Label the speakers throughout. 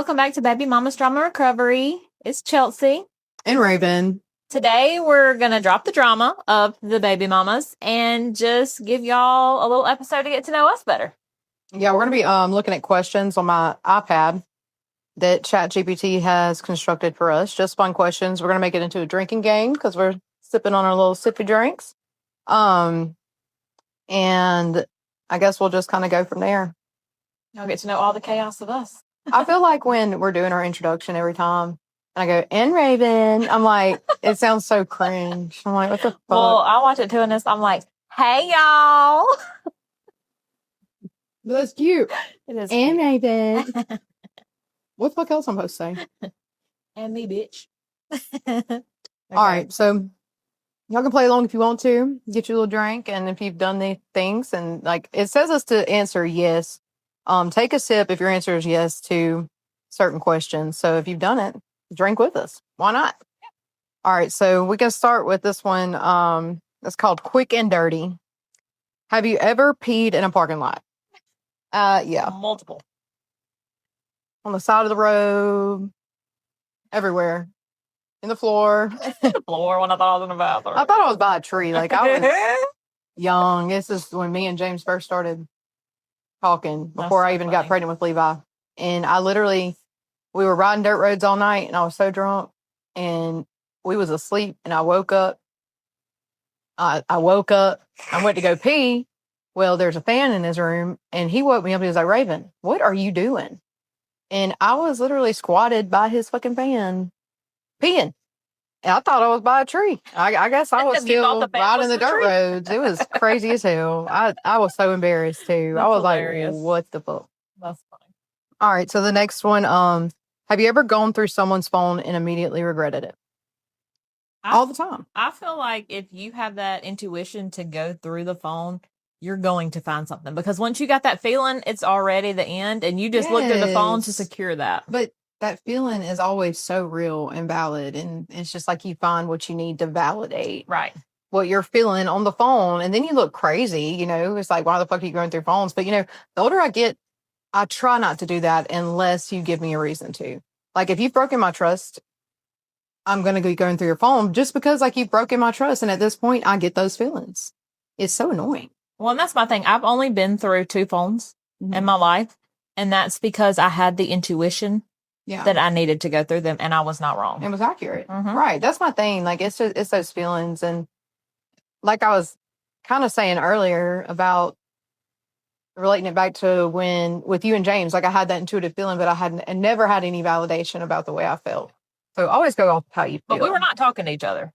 Speaker 1: welcome back to Baby Mama's Drama Recovery. It's Chelsea.
Speaker 2: And Raven.
Speaker 1: Today, we're going to drop the drama of the baby mamas and just give y'all a little episode to get to know us better.
Speaker 2: Yeah, we're going to be looking at questions on my iPad that ChatGPT has constructed for us. Just fun questions. We're going to make it into a drinking game because we're sipping on our little sippy drinks. And I guess we'll just kind of go from there.
Speaker 1: Y'all get to know all the chaos of us.
Speaker 2: I feel like when we're doing our introduction every time, and I go, and Raven, I'm like, it sounds so cringe. I'm like, what the fuck?
Speaker 1: Well, I watch it too, and I'm like, hey, y'all.
Speaker 2: That's cute.
Speaker 1: It is.
Speaker 2: And Raven. What the fuck else I'm supposed to say?
Speaker 1: And me, bitch.
Speaker 2: Okay. All right, so y'all can play along if you want to. Get your little drink, and if you've done the things, and like it says us to answer yes. Take a sip if your answer is yes to certain questions. So if you've done it, drink with us. Why not? All right, so we can start with this one. It's called Quick and Dirty. Have you ever peed in a parking lot? Yeah.
Speaker 1: Multiple.
Speaker 2: On the side of the road, everywhere. In the floor.
Speaker 1: The floor when I thought I was in the bathroom.
Speaker 2: I thought I was by a tree. Like I was young. This is when me and James first started talking before I even got pregnant with Levi. And we were riding dirt roads all night and I was so drunk and we was asleep and I woke up. I woke up. I went to go pee. Well, there's a fan in his room and he woke me up. He was like, Raven, what are you doing? And I was literally squatted by his fucking fan peeing. And I thought I was by a tree. I guess I was still riding the dirt roads. It was crazy as hell. I was so embarrassed too.
Speaker 1: That's
Speaker 2: I was
Speaker 1: hilarious.
Speaker 2: like, what the fuck?
Speaker 1: That's funny.
Speaker 2: All right. So the next one, have you ever gone through someone's phone and immediately regretted it? All the time.
Speaker 1: I feel like if you have that intuition to go through the phone, you're going to find something. Because once you got that feeling, it's already the end. And you just look through the phone to secure that.
Speaker 2: But that feeling is always so real and valid. And it's just like you find what you need to validate.
Speaker 1: Right.
Speaker 2: What you're feeling on the phone. And then you look crazy, it's like, why the fuck are you going through phones? But, the older I get, I try not to do that unless you give me a reason to. Like, if you've broken my trust, I'm going to be going through your phone just because, like, you've broken my trust. And at this point, I get those feelings. It's so annoying.
Speaker 1: Well, and that's my thing. I've only been through 2 phones in my life. And that's because I had the intuition that I needed to go through them, and I was not wrong.
Speaker 2: It was accurate. Right. That's my thing. Like, it's those feelings. And like I was kind of saying earlier about relating it back to when with you and James, like I had that intuitive feeling, but I never had any validation about the way I felt. So always go off how you feel.
Speaker 1: But we were not talking to each other.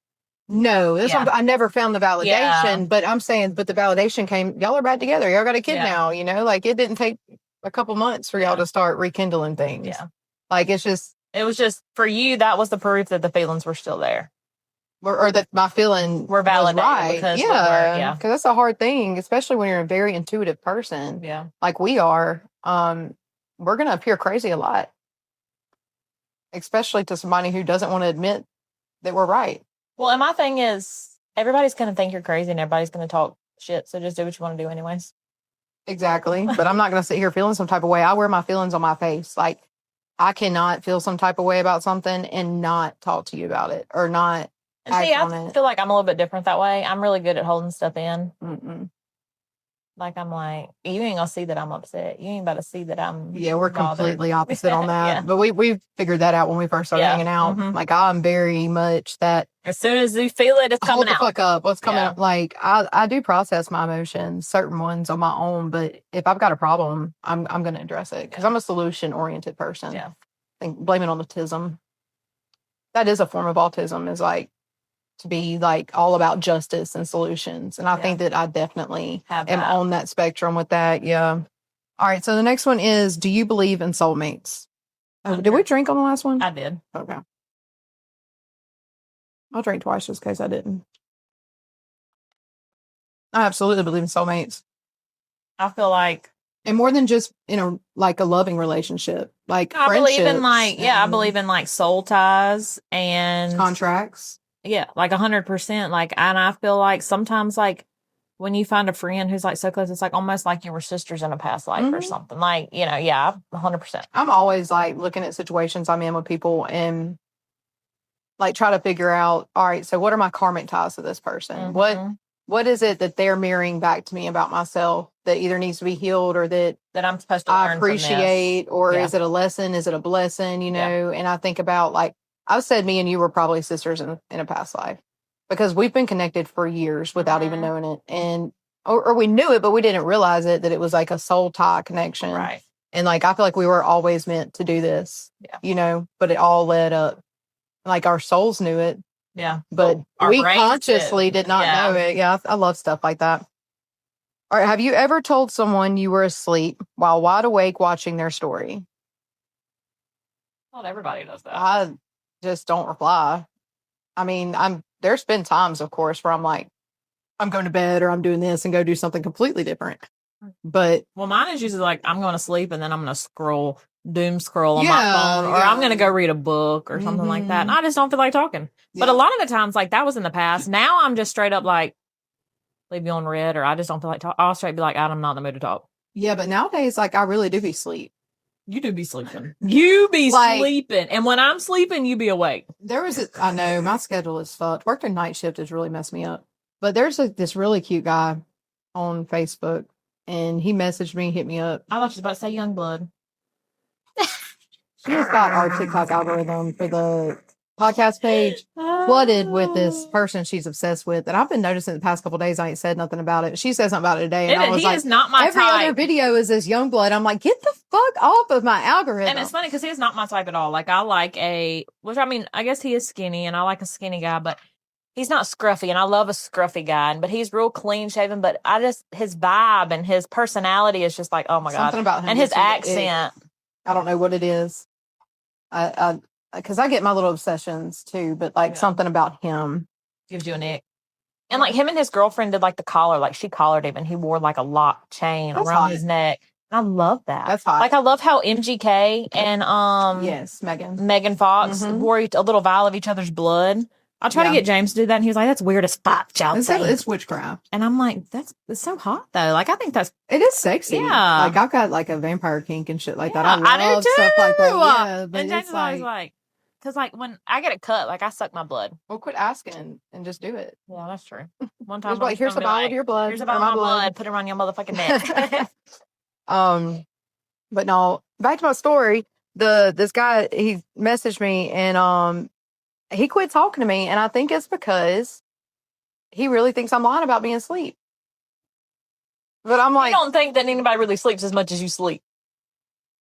Speaker 2: No, I never found the validation, but I'm saying, but the validation came, y'all are back together. Y'all got a kid now, like it didn't take a couple months for y'all to start rekindling things.
Speaker 1: Yeah.
Speaker 2: Like it was just
Speaker 1: for you, that was the proof that the feelings were still there.
Speaker 2: Or that my feeling
Speaker 1: were validated.
Speaker 2: Right.
Speaker 1: Because
Speaker 2: because that's a hard thing, especially when you're a very intuitive person.
Speaker 1: Yeah.
Speaker 2: Like we are. We're going to appear crazy a lot, especially to somebody who doesn't want to admit that we're right.
Speaker 1: Well, and my thing is, everybody's going to think you're crazy and everybody's going to talk shit. So just do what you want to do anyways.
Speaker 2: Exactly. But I'm not going to sit here feeling some type of way. I wear my feelings on my face. Like, I cannot feel some type of way about something and not talk to you about it or not act on it.
Speaker 1: I feel like I'm a little bit different that way. I'm really good at holding stuff in.
Speaker 2: Mm-mm.
Speaker 1: Like, I'm like, you ain't gonna see that I'm upset. You ain't about to see that I'm
Speaker 2: we're
Speaker 1: bothered.
Speaker 2: completely opposite on that. But we figured that out when we first started hanging out. Like, I'm very much that.
Speaker 1: As soon as you feel it, it's coming out.
Speaker 2: Hold the fuck up. What's coming out? Like, I do process my emotions, certain ones on my own. But if I've got a problem, I'm going to address it because I'm a solution-oriented person.
Speaker 1: Yeah.
Speaker 2: I think blame it on autism. That is a form of autism, is like to be like all about justice and solutions. And I think that I definitely am on that spectrum with that. Yeah. All right. So the next one is, do you believe in soulmates? Did we drink on the last one?
Speaker 1: I did.
Speaker 2: Okay. I'll drink twice just in case I didn't. I absolutely believe in soulmates.
Speaker 1: I feel like,
Speaker 2: and more than just in a loving relationship, like
Speaker 1: I believe in I believe in like soul ties and
Speaker 2: contracts.
Speaker 1: Yeah, like 100%. Like, and I feel like sometimes like when you find a friend who's like so close, it's like almost like you were sisters in a past life or something. Like, yeah, 100%.
Speaker 2: I'm always like looking at situations I'm in with people and like try to figure out, all right, so what are my karmic ties to this person? What is it that they're mirroring back to me about myself that either needs to be healed or that
Speaker 1: I'm supposed to learn
Speaker 2: I appreciate, or is it a lesson? Is it a blessing? And I think about like, I've said me and you were probably sisters in a past life because we've been connected for years without even knowing it. And, or we knew it, but we didn't realize it, that it was like a soul tie connection.
Speaker 1: Right.
Speaker 2: And like, I feel like we were always meant to do this, but it all led up. Like our souls knew it.
Speaker 1: Yeah.
Speaker 2: But we consciously did not know it. Yeah. I love stuff like that. All right. Have you ever told someone you were asleep while wide awake watching their story?
Speaker 1: Not everybody does that.
Speaker 2: I just don't reply. I mean, there's been times, of course, where I'm like, I'm going to bed or I'm doing this and go do something completely different. But
Speaker 1: mine is usually like, I'm going to sleep and then I'm going to doom scroll on my phone, or I'm going to go read a book or something like that. And I just don't feel like talking. But a lot of the times, like that was in the past. Now I'm just straight up like, leave you on red, or I just don't feel like talking. I'll straight be like, I'm not in the mood to talk.
Speaker 2: Yeah, but nowadays, like I really do be sleep.
Speaker 1: You do be sleeping. You be sleeping. And when I'm sleeping, you be awake.
Speaker 2: I know my schedule is fucked. Working night shift has really messed me up. But there's this really cute guy on Facebook and he messaged me, hit me up.
Speaker 1: I was just about to say Youngblood.
Speaker 2: She has got our TikTok algorithm for the podcast page flooded with this person she's obsessed with. And I've been noticing the past couple of days I ain't said nothing about it. She said something about it today. And I was like,
Speaker 1: is not my
Speaker 2: every
Speaker 1: type.
Speaker 2: other video is this Youngblood. I'm like, get the fuck off of my algorithm.
Speaker 1: And it's funny because he is not my type at all. Like I like I guess he is skinny and I like a skinny guy, but he's not scruffy, and I love a scruffy guy, but he's real clean shaven. But his vibe and his personality is just like, oh my God.
Speaker 2: Something about him.
Speaker 1: And his accent.
Speaker 2: I don't know what it is. Because I get my little obsessions too, but like something about him
Speaker 1: gives you an ick. And like him and his girlfriend did like the collar, like she collared him and he wore like a lock chain around his neck. And I love that.
Speaker 2: That's hot.
Speaker 1: Like I love how MGK and
Speaker 2: yes,
Speaker 1: Megan Fox wore a little vial of each other's blood. I tried to get James to do that, and he was like, "That's weird as fuck, Chelsea."
Speaker 2: It's witchcraft.
Speaker 1: And I'm like, it's so hot though. Like I think
Speaker 2: it is sexy.
Speaker 1: Yeah,
Speaker 2: like I've got like a vampire kink and shit like that.
Speaker 1: I love
Speaker 2: do stuff like that. Yeah, but
Speaker 1: and James is always like, because like when I get a cut, like I suck my blood.
Speaker 2: Well, quit asking and just do it.
Speaker 1: Yeah, that's true. One time,
Speaker 2: here's a bottle of your blood.
Speaker 1: Here's a bottle of my blood. Put it around your motherfucking neck.
Speaker 2: But no, back to my story. This guy, he messaged me and he quit talking to me, and I think it's because he really thinks I'm lying about being asleep. But I'm like,
Speaker 1: I don't think that anybody really sleeps as much as you sleep.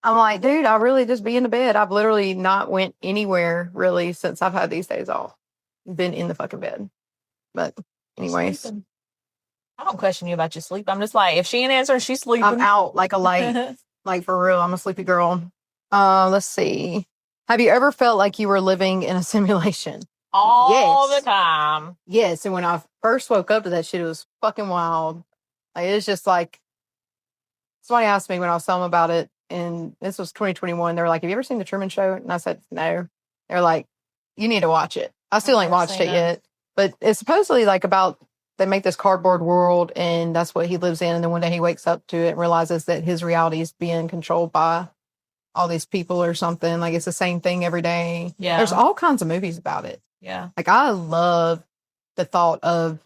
Speaker 2: I'm like, dude, I really just be in the bed. I've literally not went anywhere really since I've had these days off. Been in the fucking bed. But anyways.
Speaker 1: I don't question you about your sleep. I'm just like, if she ain't answering, she's sleeping.
Speaker 2: I'm out like a light. Like for real, I'm a sleepy girl. Let's see. Have you ever felt like you were living in a simulation?
Speaker 1: All the time.
Speaker 2: Yes. And when I first woke up to that shit, it was fucking wild. Like, it's just like, somebody asked me when I was telling them about it, and this was 2021. They were like, have you ever seen The Truman Show? And I said, no. They're like, you need to watch it. I still ain't watched it yet. But it's supposedly like about, they make this cardboard world, and that's what he lives in. And then one day he wakes up to it and realizes that his reality is being controlled by all these people or something. Like it's the same thing every day.
Speaker 1: Yeah.
Speaker 2: There's all kinds of movies about it.
Speaker 1: Yeah.
Speaker 2: Like I love the thought of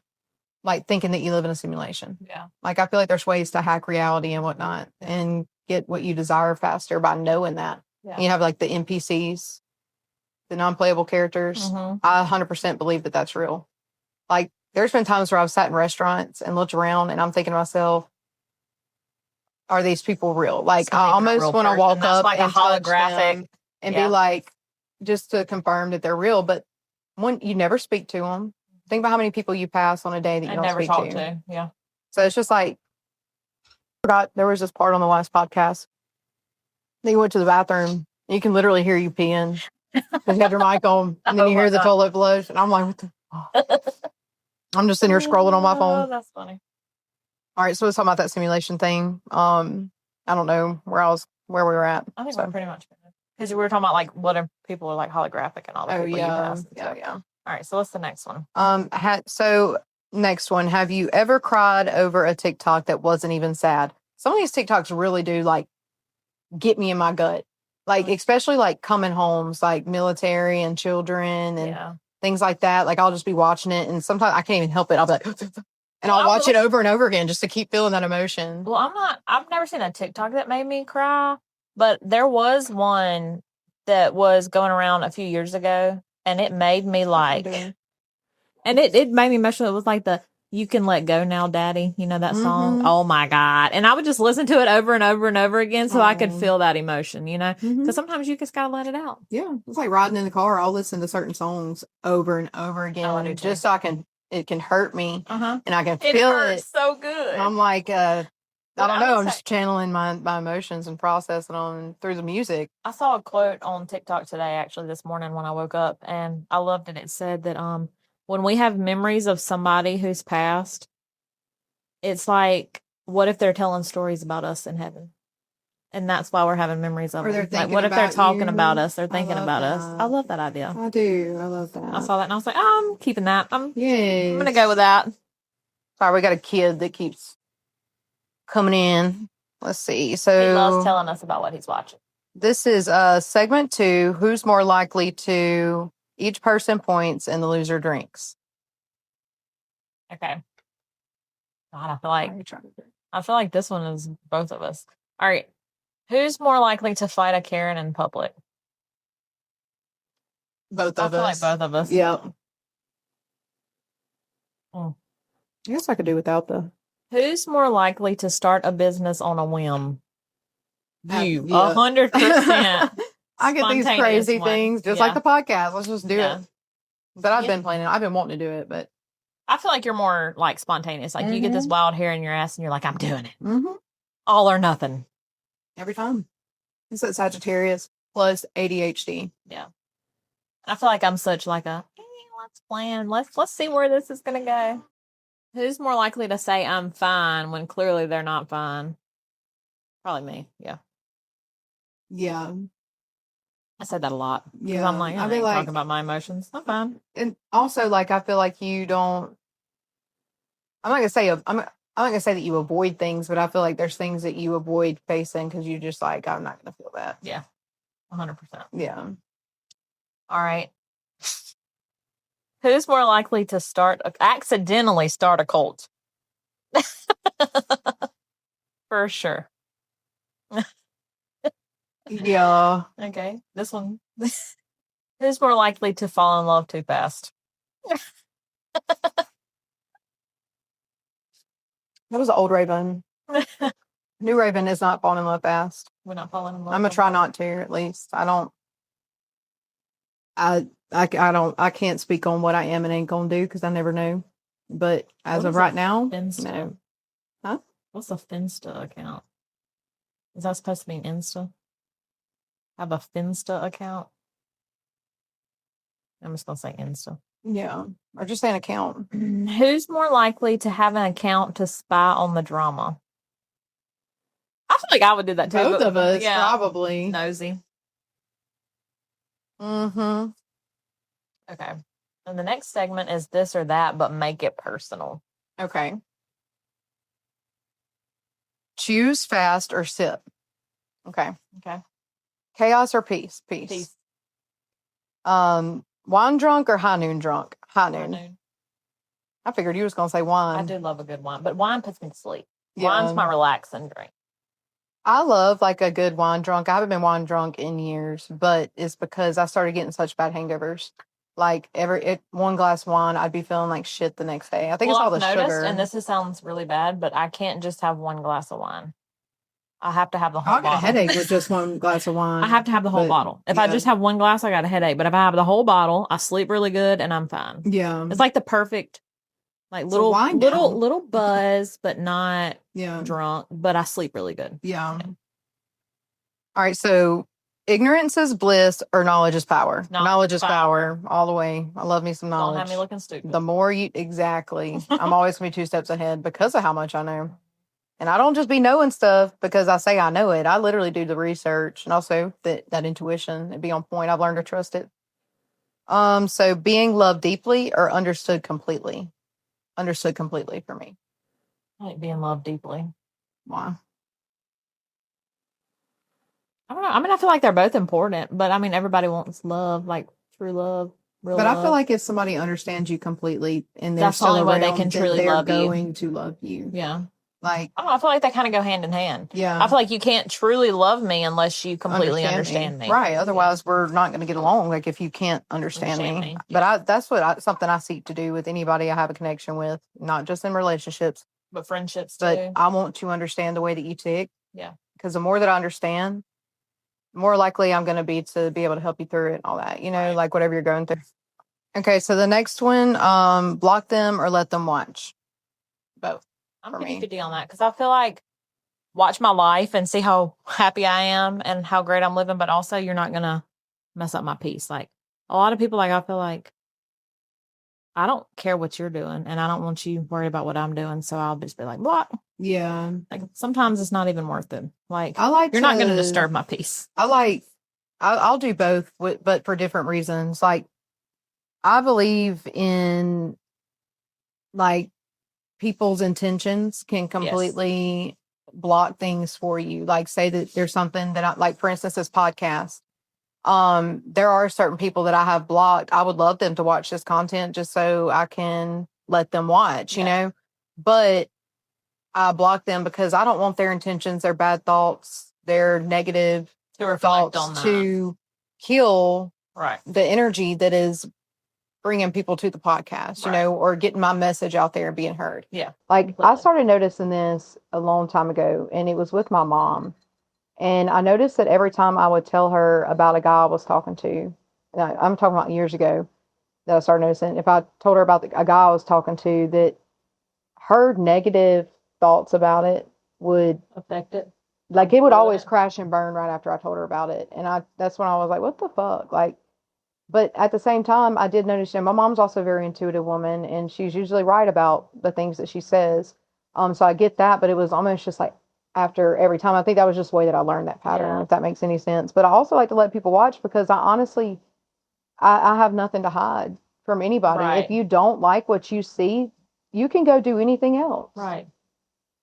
Speaker 2: like thinking that you live in a simulation.
Speaker 1: Yeah.
Speaker 2: Like I feel like there's ways to hack reality and whatnot and get what you desire faster by knowing that. Yeah. You have like the NPCs, the non-playable characters. I 100% believe that that's real. Like there's been times where I've sat in restaurants and looked around and I'm thinking to myself, are these people real? Like I almost want to walk up
Speaker 1: like
Speaker 2: and
Speaker 1: a holographic
Speaker 2: and be like, just to confirm that they're real. But when you never speak to them, think about how many people you pass on a day that you don't
Speaker 1: never
Speaker 2: speak
Speaker 1: talk
Speaker 2: to.
Speaker 1: Yeah.
Speaker 2: So it's just like, I forgot there was this part on the last podcast. Then you went to the bathroom. And you can literally hear you peeing. You have your mic on, and then you hear the toilet flush, and I'm like, what the? I'm just sitting here scrolling on my phone.
Speaker 1: Oh, that's funny.
Speaker 2: All right, so let's talk about that simulation thing. I don't know where we were at.
Speaker 1: I think we're pretty much because we were talking about like what if people are like holographic and all that.
Speaker 2: Oh yeah. All right,
Speaker 1: so what's the next one?
Speaker 2: So Next one. Have you ever cried over a TikTok that wasn't even sad? Some of these TikToks really do like get me in my gut. Like, especially like coming homes, like military and children and things like that. Like, I'll just be watching it, and sometimes I can't even help it. I'll be like, and I'll watch it over and over again just to keep feeling that emotion.
Speaker 1: Well, I've never seen a TikTok that made me cry, but there was one that was going around a few years ago, and it made me like, and it made me emotional. It was like the "You Can Let Go Now, Daddy." You know that song? Oh my God. And I would just listen to it over and over and over again so I could feel that emotion, you know? Because sometimes you just gotta let it out.
Speaker 2: Yeah. It's like riding in the car. I'll listen to certain songs over and over again just so it can hurt me and I can feel it.
Speaker 1: So good.
Speaker 2: I'm like, I don't know. I'm just channeling my emotions and processing them through the music.
Speaker 1: I saw a quote on TikTok today, actually, this morning when I woke up, and I loved it. It said that when we have memories of somebody who's passed, it's like, what if they're telling stories about us in heaven? And that's why we're having memories of them. Like, what if they're talking about us? They're thinking about us. I love that idea.
Speaker 2: I do. I love that.
Speaker 1: I saw that and I was like, I'm keeping that. I'm going to go with that.
Speaker 2: Sorry, we got a kid that keeps coming in. Let's see. So
Speaker 1: he loves telling us about what he's watching.
Speaker 2: This is segment 2. Who's more likely to? Each person points and the loser drinks.
Speaker 1: Okay. God, I feel like this one is both of us. All right. Who's more likely to fight a Karen in public?
Speaker 2: Both of us. I feel
Speaker 1: like both of us.
Speaker 2: Yep. I guess I could do without the.
Speaker 1: Who's more likely to start a business on a whim? You, 100%.
Speaker 2: I get these crazy things, just like the podcast. Let's just do it. But I've been planning. I've been wanting to do it, but
Speaker 1: I feel like you're more like spontaneous. Like you get this wild hair in your ass, and you're like, I'm doing it. All or nothing.
Speaker 2: Every time. It's that Sagittarius plus ADHD.
Speaker 1: Yeah. I feel like I'm such like a, hey, let's plan. Let's see where this is gonna go. Who's more likely to say I'm fine when clearly they're not fine? Probably me. Yeah.
Speaker 2: Yeah.
Speaker 1: I said that a lot. Yeah. I'm like, I ain't talking about my emotions. I'm fine.
Speaker 2: And also, like, I feel like you don't. I'm not gonna say I'm not gonna say that you avoid things, but I feel like there's things that you avoid facing because you just like, I'm not gonna feel that.
Speaker 1: Yeah. 100%.
Speaker 2: Yeah.
Speaker 1: All right. Who's more likely to accidentally start a cult? For sure.
Speaker 2: Yeah.
Speaker 1: Okay. This one. Who's more likely to fall in love too fast?
Speaker 2: That was an old Raven. New Raven is not falling in love fast.
Speaker 1: We're not falling in love.
Speaker 2: I'm gonna try not to, at least. I can't speak on what I am and ain't gonna do because I never know. But as of right now, no. Huh?
Speaker 1: What's a Finsta account? Is that supposed to be an Insta? I have a Finsta account. I'm just gonna say Insta.
Speaker 2: Yeah, or just say an account.
Speaker 1: Who's more likely to have an account to spy on the drama? I feel like I would do that too.
Speaker 2: Both of us, probably.
Speaker 1: Nosy.
Speaker 2: Mm-hmm.
Speaker 1: Okay. And the next segment is this or that, but make it personal.
Speaker 2: Okay. Choose fast or sip. Okay.
Speaker 1: Okay.
Speaker 2: Chaos or peace? Peace. Wine drunk or high noon drunk? High noon. I figured you was going to say wine.
Speaker 1: I do love a good wine, but wine puts me to sleep. Yeah. Wine's my relaxing drink.
Speaker 2: I love like a good wine drunk. I haven't been wine drunk in years, but it's because I started getting such bad hangovers. Like one glass of wine, I'd be feeling like shit the next day. I think it's all the sugar.
Speaker 1: And this sounds really bad, but I can't just have one glass of wine. I have to have the whole bottle.
Speaker 2: I get a headache with just one glass of wine.
Speaker 1: I have to have the whole bottle. If I just have one glass, I got a headache. But if I have the whole bottle, I sleep really good and I'm fine.
Speaker 2: Yeah.
Speaker 1: It's like the perfect, like little buzz, but not drunk. But I sleep really good.
Speaker 2: Yeah. All right. So ignorance is bliss or knowledge is power. Knowledge is power all the way. I love me some knowledge.
Speaker 1: Don't have me looking stupid.
Speaker 2: The more exactly. I'm always going to be 2 steps ahead because of how much I know. And I don't just be knowing stuff because I say I know it. I literally do the research and also that intuition and be on point. I've learned to trust it. So being loved deeply or understood completely? understood completely for me.
Speaker 1: I like being loved deeply.
Speaker 2: Why?
Speaker 1: I don't know. I mean, I feel like they're both important, but I mean, everybody wants love, like true love, real
Speaker 2: But
Speaker 1: love.
Speaker 2: I feel like if somebody understands you completely and they're
Speaker 1: That's the
Speaker 2: still
Speaker 1: only way
Speaker 2: around,
Speaker 1: they can
Speaker 2: then
Speaker 1: truly
Speaker 2: they're
Speaker 1: love you.
Speaker 2: going to love you.
Speaker 1: Yeah.
Speaker 2: Like,
Speaker 1: I don't know. I feel like they kind of go hand in hand.
Speaker 2: Yeah.
Speaker 1: I feel like you can't truly love me unless you completely understand me.
Speaker 2: Right. Otherwise, we're not going to get along. Like, if you can't understand me. But that's something I seek to do with anybody I have a connection with, not just in relationships,
Speaker 1: but friendships too.
Speaker 2: But I want to understand the way that you tick.
Speaker 1: Yeah.
Speaker 2: Because the more that I understand, the more likely I'm going to be able to help you through it and all that,
Speaker 1: Right.
Speaker 2: like whatever you're going through. Okay. So the next one, block them or let them watch. Both.
Speaker 1: I'm 50-50 on that because I feel like watch my life and see how happy I am and how great I'm living, but also you're not going to mess up my peace. Like a lot of people, like I feel like I don't care what you're doing and I don't want you worried about what I'm doing. So I'll just be like, block.
Speaker 2: Yeah.
Speaker 1: Like sometimes it's not even worth it. Like you're not going to disturb my peace.
Speaker 2: I'll do both, but for different reasons. Like I believe in like people's intentions can completely block things for you. Like say that there's something that like, for instance, this podcast. There are certain people that I have blocked. I would love them to watch this content just so I can let them watch, but I block them because I don't want their intentions, their bad thoughts, their negative thoughts to kill the energy that is bringing people to the podcast, or getting my message out there and being heard.
Speaker 1: Yeah.
Speaker 2: Like completely. I started noticing this a long time ago, and it was with my mom. And I noticed that every time I would tell her about a guy I was talking to, I'm talking about years ago that I started noticing, if I told her about a guy I was talking to, that her negative thoughts about it would
Speaker 1: affect it.
Speaker 2: Like it would always crash and burn right after I told her about it. And that's when I was like, what the fuck? Like, but at the same time, I did notice, my mom's also a very intuitive woman, and she's usually right about the things that she says. So I get that, but it was almost just like after every time. I think that was just the way that I learned that pattern, if that makes any sense. But I also like to let people watch because I honestly, I have nothing to hide from anybody. Right. If you don't like what you see, you can go do anything else.
Speaker 1: Right.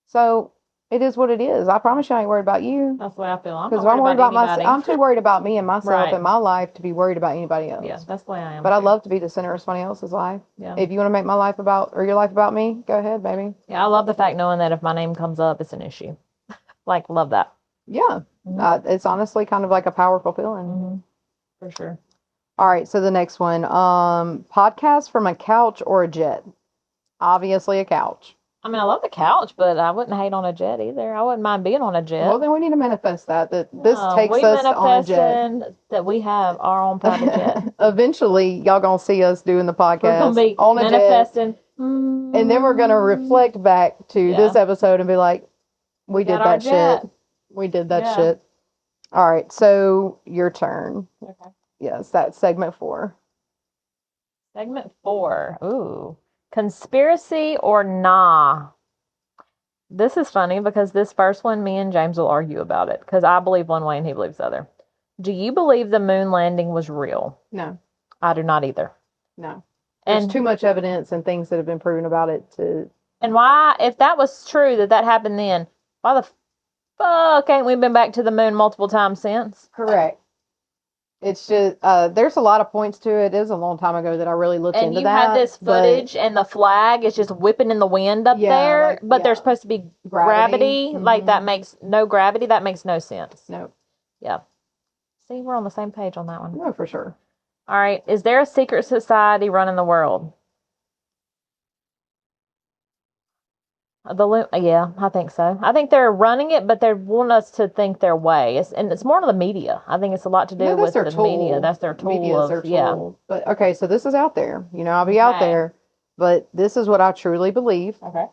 Speaker 2: So it is what it is. I promise you I ain't worried about you.
Speaker 1: That's what I feel.
Speaker 2: Because I'm worried about myself. I'm too worried about me and myself and my life to be worried about anybody else.
Speaker 1: Yeah, that's the way I am.
Speaker 2: But I love to be the center of somebody else's life.
Speaker 1: Yeah.
Speaker 2: If you want to make my life about, or your life about me, go ahead, baby.
Speaker 1: Yeah, I love the fact knowing that if my name comes up, it's an issue. Like, love that.
Speaker 2: Yeah. Mm-hmm. It's honestly kind of like a powerful feeling.
Speaker 1: Mm-hmm. For sure.
Speaker 2: All right. So the next one, podcast from a couch or a jet? Obviously a couch.
Speaker 1: I mean, I love the couch, but I wouldn't hate on a jet either. I wouldn't mind being on a jet.
Speaker 2: Well, then we need to manifest that this takes us on a jet.
Speaker 1: That we have our own private jet.
Speaker 2: Eventually, y'all gonna see us doing the podcast on a
Speaker 1: manifesting.
Speaker 2: jet. And then we're gonna reflect back to this episode and be like, we did that shit. We did that shit. All right, so your turn.
Speaker 1: Okay.
Speaker 2: Yes, that's segment 4.
Speaker 1: Segment 4. Ooh. Conspiracy or nah? This is funny because this first one, me and James will argue about it because I believe one way and he believes the other. Do you believe the moon landing was real?
Speaker 2: No.
Speaker 1: I do not either.
Speaker 2: No. There's too much evidence and things that have been proven about it to...
Speaker 1: And why, if that was true that happened then, why the fuck ain't we been back to the moon multiple times since?
Speaker 2: Correct. It's just, there's a lot of points to it. It was a long time ago that I really looked into that.
Speaker 1: And you had this footage and the flag is just whipping in the wind up there, but there's supposed to be gravity. Mm-hmm. Like that makes no gravity. That makes no sense.
Speaker 2: No.
Speaker 1: Yeah. See, we're on the same page on that one.
Speaker 2: No, for sure.
Speaker 1: All right. Is there a secret society running the world? Yeah, I think so. I think they're running it, but they want us to think their way. It's more of the media. I think it's a lot to do with the media. That's their tool.
Speaker 2: Media's their tool. Yeah. But okay, so this is out there. I'll be out there, but this is what I truly believe.
Speaker 1: Okay.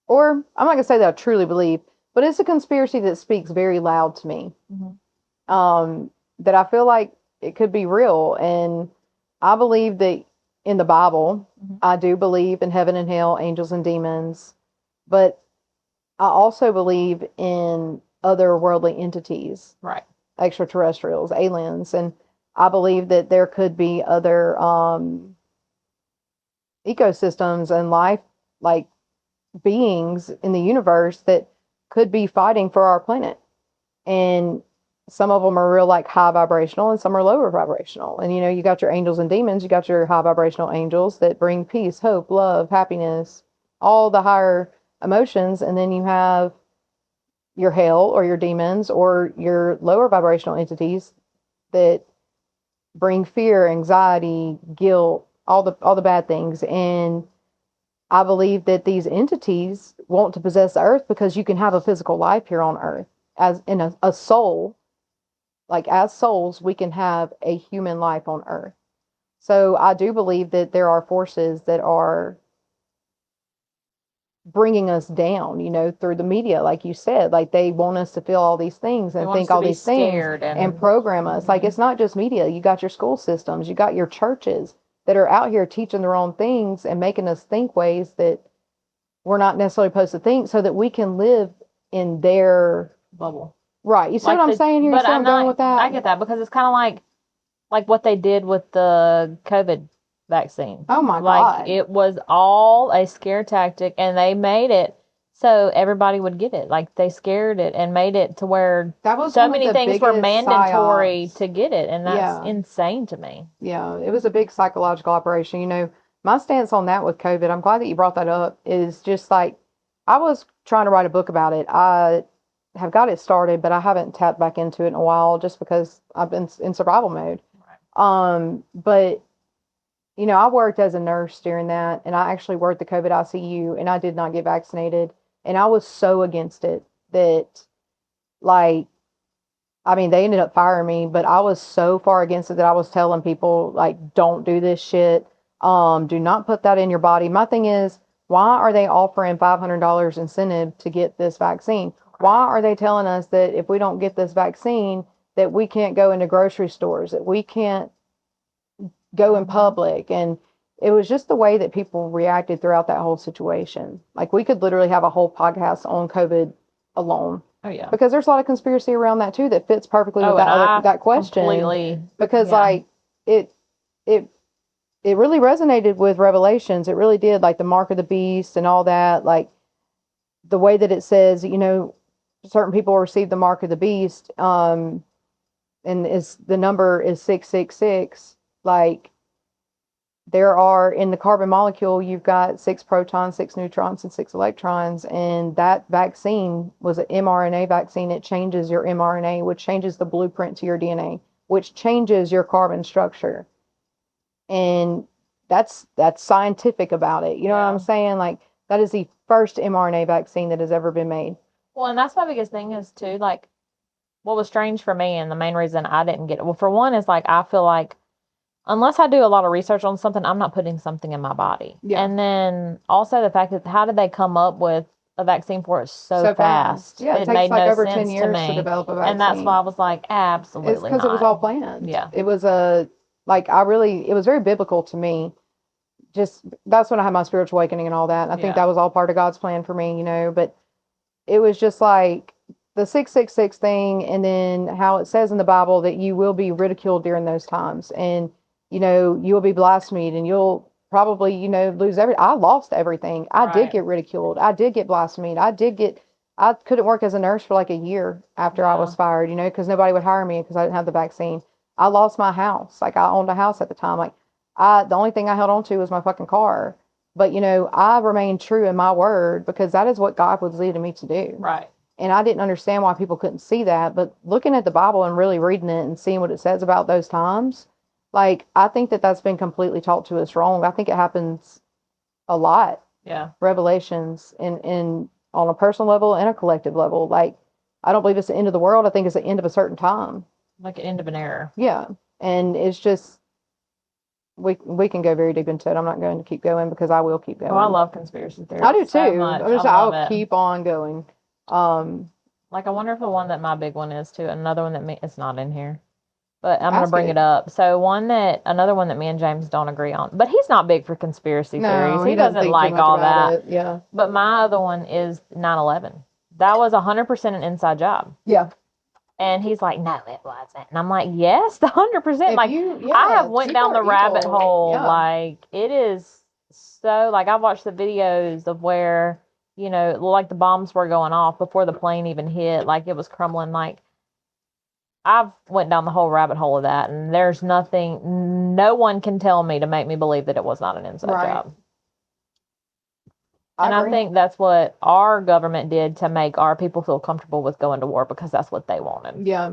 Speaker 2: Or I'm not gonna say that I truly believe, but it's a conspiracy that speaks very loud to me. Mm-hmm. That I feel like it could be real, and I believe that in the Bible, I do believe in heaven and hell, angels and demons. But I also believe in otherworldly entities.
Speaker 1: Right.
Speaker 2: Extraterrestrials, aliens. And I believe that there could be other ecosystems and life like beings in the universe that could be fighting for our planet. And some of them are real like high vibrational and some are lower vibrational. And you got your angels and demons, you got your high vibrational angels that bring peace, hope, love, happiness, all the higher emotions. And then you have your hell or your demons or your lower vibrational entities that bring fear, anxiety, guilt, all the bad things. And I believe that these entities want to possess the earth because you can have a physical life here on earth as in a soul. Like as souls, we can have a human life on earth. So I do believe that there are forces that are bringing us down, through the media, like you said. Like they want us to feel all these things and think all these things and program us. Like it's not just media. You got your school systems, you got your churches that are out here teaching the wrong things and making us think ways that we're not necessarily supposed to think so that we can live in their
Speaker 1: bubble.
Speaker 2: Right. You see what I'm saying here? You see where I'm going with that?
Speaker 1: I get that because it's kind of like what they did with the COVID vaccine.
Speaker 2: Oh my
Speaker 1: God.
Speaker 2: God.
Speaker 1: It was all a scare tactic and they made it so everybody would get it. Like they scared it and made it to where so many things were mandatory to get it. And that's insane to me.
Speaker 2: Yeah. It was a big psychological operation. My stance on that with COVID, I'm glad that you brought that up, is just like I was trying to write a book about it. I have got it started, but I haven't tapped back into it in a while just because I've been in survival mode. But I worked as a nurse during that, and I actually worked the COVID ICU, and I did not get vaccinated, and I was so against it that, like, I mean, they ended up firing me, but I was so far against it that I was telling people, like, don't do this shit. Do not put that in your body. My thing is, why are they offering $500 incentive to get this vaccine? Why are they telling us that if we don't get this vaccine, that we can't go into grocery stores, that we can't go in public? And it was just the way that people reacted throughout that whole situation. Like we could literally have a whole podcast on COVID alone.
Speaker 1: Oh yeah.
Speaker 2: Because there's a lot of conspiracy around that too that fits perfectly with that question. Completely. Because like it really resonated with Revelations. It really did, like the mark of the beast and all that. Like the way that it says, certain people receive the mark of the beast, and the number is 666. Like there are in the carbon molecule, you've got 6 protons, 6 neutrons, and 6 electrons. And that vaccine was an mRNA vaccine. It changes your mRNA, which changes the blueprint to your DNA, which changes your carbon structure. And that's scientific about it. You know what I'm saying? Like that is the first mRNA vaccine that has ever been made.
Speaker 1: Well, and that's my biggest thing is too, like what was strange for me and the main reason I didn't get it. Well, for one is like, I feel like unless I do a lot of research on something, I'm not putting something in my body. Yeah. And then also the fact that how did they come up with a vaccine for it so fast?
Speaker 2: Yeah, it takes made like over 10 years to develop a vaccine.
Speaker 1: And that's why I was like, absolutely
Speaker 2: It's because it was all planned. Yeah. It was it was very biblical to me. Just, that's when I had my spiritual awakening and all that. And I think that was all part of God's plan for me, but it was just like the 666 thing. And then how it says in the Bible that you will be ridiculed during those times. And, you will be blasphemed and you'll probably, lose I lost everything. I did get ridiculed. I did get blasphemed. I couldn't work as a nurse for like a year after I was fired, because nobody would hire me because I didn't have the vaccine. I lost my house. Like I owned a house at the time. Like the only thing I held on to was my fucking car. But, I remained true in my word because that is what God was leading me to do.
Speaker 1: Right.
Speaker 2: And I didn't understand why people couldn't see that. But looking at the Bible and really reading it and seeing what it says about those times, like, I think that that's been completely taught to us wrong. I think it happens a lot.
Speaker 1: Yeah.
Speaker 2: Revelations in on a personal level and a collective level. Like, I don't believe it's the end of the world. I think it's the end of a certain time.
Speaker 1: Like an end of an era.
Speaker 2: Yeah. And it's just, we can go very deep into it. I'm not going to keep going because I will keep going.
Speaker 1: Oh, I love conspiracy theories.
Speaker 2: I do too. So I'll keep on going.
Speaker 1: Like, I wonder if the one that my big one is too. Another one that it's not in here. But I'm going to bring it up. So another one that me and James don't agree on. But he's not big for conspiracy theories. He doesn't like all that.
Speaker 2: Yeah.
Speaker 1: But my other one is 9/11. That was 100% an inside job.
Speaker 2: Yeah.
Speaker 1: And he's like, no, it wasn't. And I'm like, yes, the 100%. Like, I have went down the rabbit hole. Yeah. Like, it is so, like, I watched the videos of where, like the bombs were going off before the plane even hit, like it was crumbling. Like, I've went down the whole rabbit hole of that, and there's nothing, no one can tell me to make me believe that it was not an inside job. And I think that's what our government did to make our people feel comfortable with going to war, because that's what they wanted.
Speaker 2: Yeah.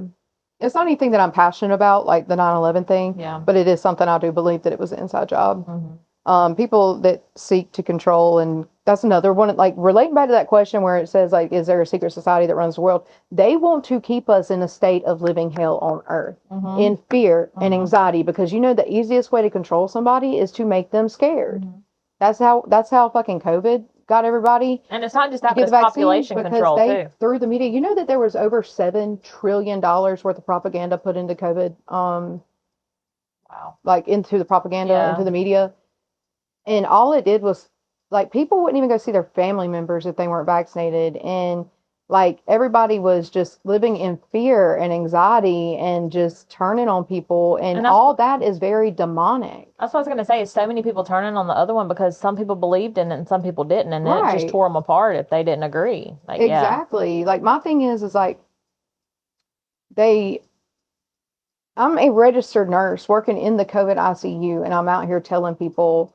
Speaker 2: It's not anything that I'm passionate about, like the 9/11 thing.
Speaker 1: Yeah.
Speaker 2: But it is something I do believe that it was an inside job.
Speaker 1: Mm-hmm.
Speaker 2: People that seek to control, and that's another one, like relating back to that question where it says, like, is there a secret society that runs the world? They want to keep us in a state of living hell on earth, in fear and anxiety, because the easiest way to control somebody is to make them scared. That's how fucking COVID got everybody.
Speaker 1: And it's not just that, but it's population control too.
Speaker 2: Through the media, that there was over $7 trillion worth of propaganda put into COVID.
Speaker 1: Wow.
Speaker 2: Like into the propaganda, into the media. And all it did was, like, people wouldn't even go see their family members if they weren't vaccinated. And, like, everybody was just living in fear and anxiety and just turning on people. And all that is very demonic.
Speaker 1: That's what I was going to say, is so many people turning on the other one because some people believed in it and some people didn't. And then it just tore them apart if they didn't agree. Like,
Speaker 2: exactly. Like, my thing is like, I'm a registered nurse working in the COVID ICU, and I'm out here telling people,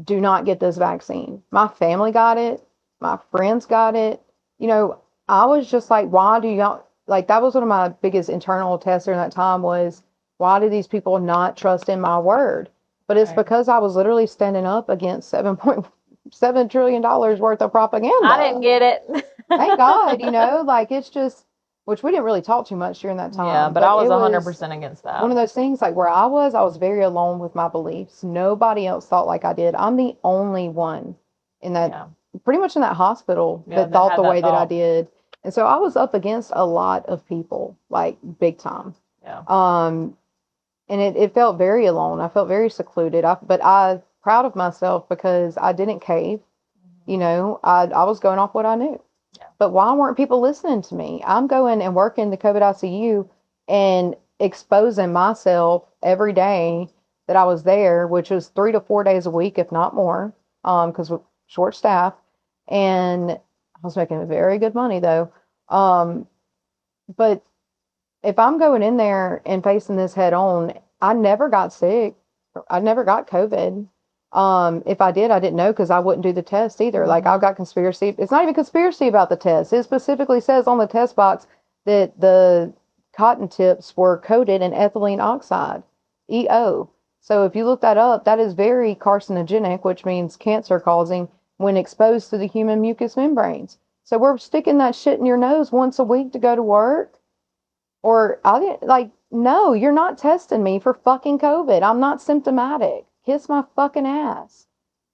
Speaker 2: do not get this vaccine. My family got it. My friends got it. I was just like, why do y'all, like, that was one of my biggest internal tests during that time was, why do these people not trust in my word? But it's because I was literally standing up against $7.7 trillion worth of propaganda.
Speaker 1: I didn't get it.
Speaker 2: Thank God, like, it's just, which we didn't really talk too much during that time.
Speaker 1: Yeah, but I was 100% against that.
Speaker 2: One of those things, like, where I was very alone with my beliefs. Nobody else thought like I did. I'm the only one in that, pretty much in that hospital, that thought the way that I did. And so I was up against a lot of people, like, big time.
Speaker 1: Yeah.
Speaker 2: And it felt very alone. I felt very secluded. But I proud of myself because I didn't cave. I was going off what I knew. But why weren't people listening to me? I'm going and working the COVID ICU and exposing myself every day that I was there, which was 3 to 4 days a week, if not more, because we're short staff. And I was making very good money, though. But if I'm going in there and facing this head on, I never got sick. I never got COVID. If I did, I didn't know because I wouldn't do the test either. Like, I've got conspiracy. It's not even conspiracy about the test. It specifically says on the test box that the cotton tips were coated in ethylene oxide, EO. So if you look that up, that is very carcinogenic, which means cancer causing when exposed to the human mucous membranes. So we're sticking that shit in your nose once a week to go to work. Or no, you're not testing me for fucking COVID. I'm not symptomatic. Kiss my fucking ass.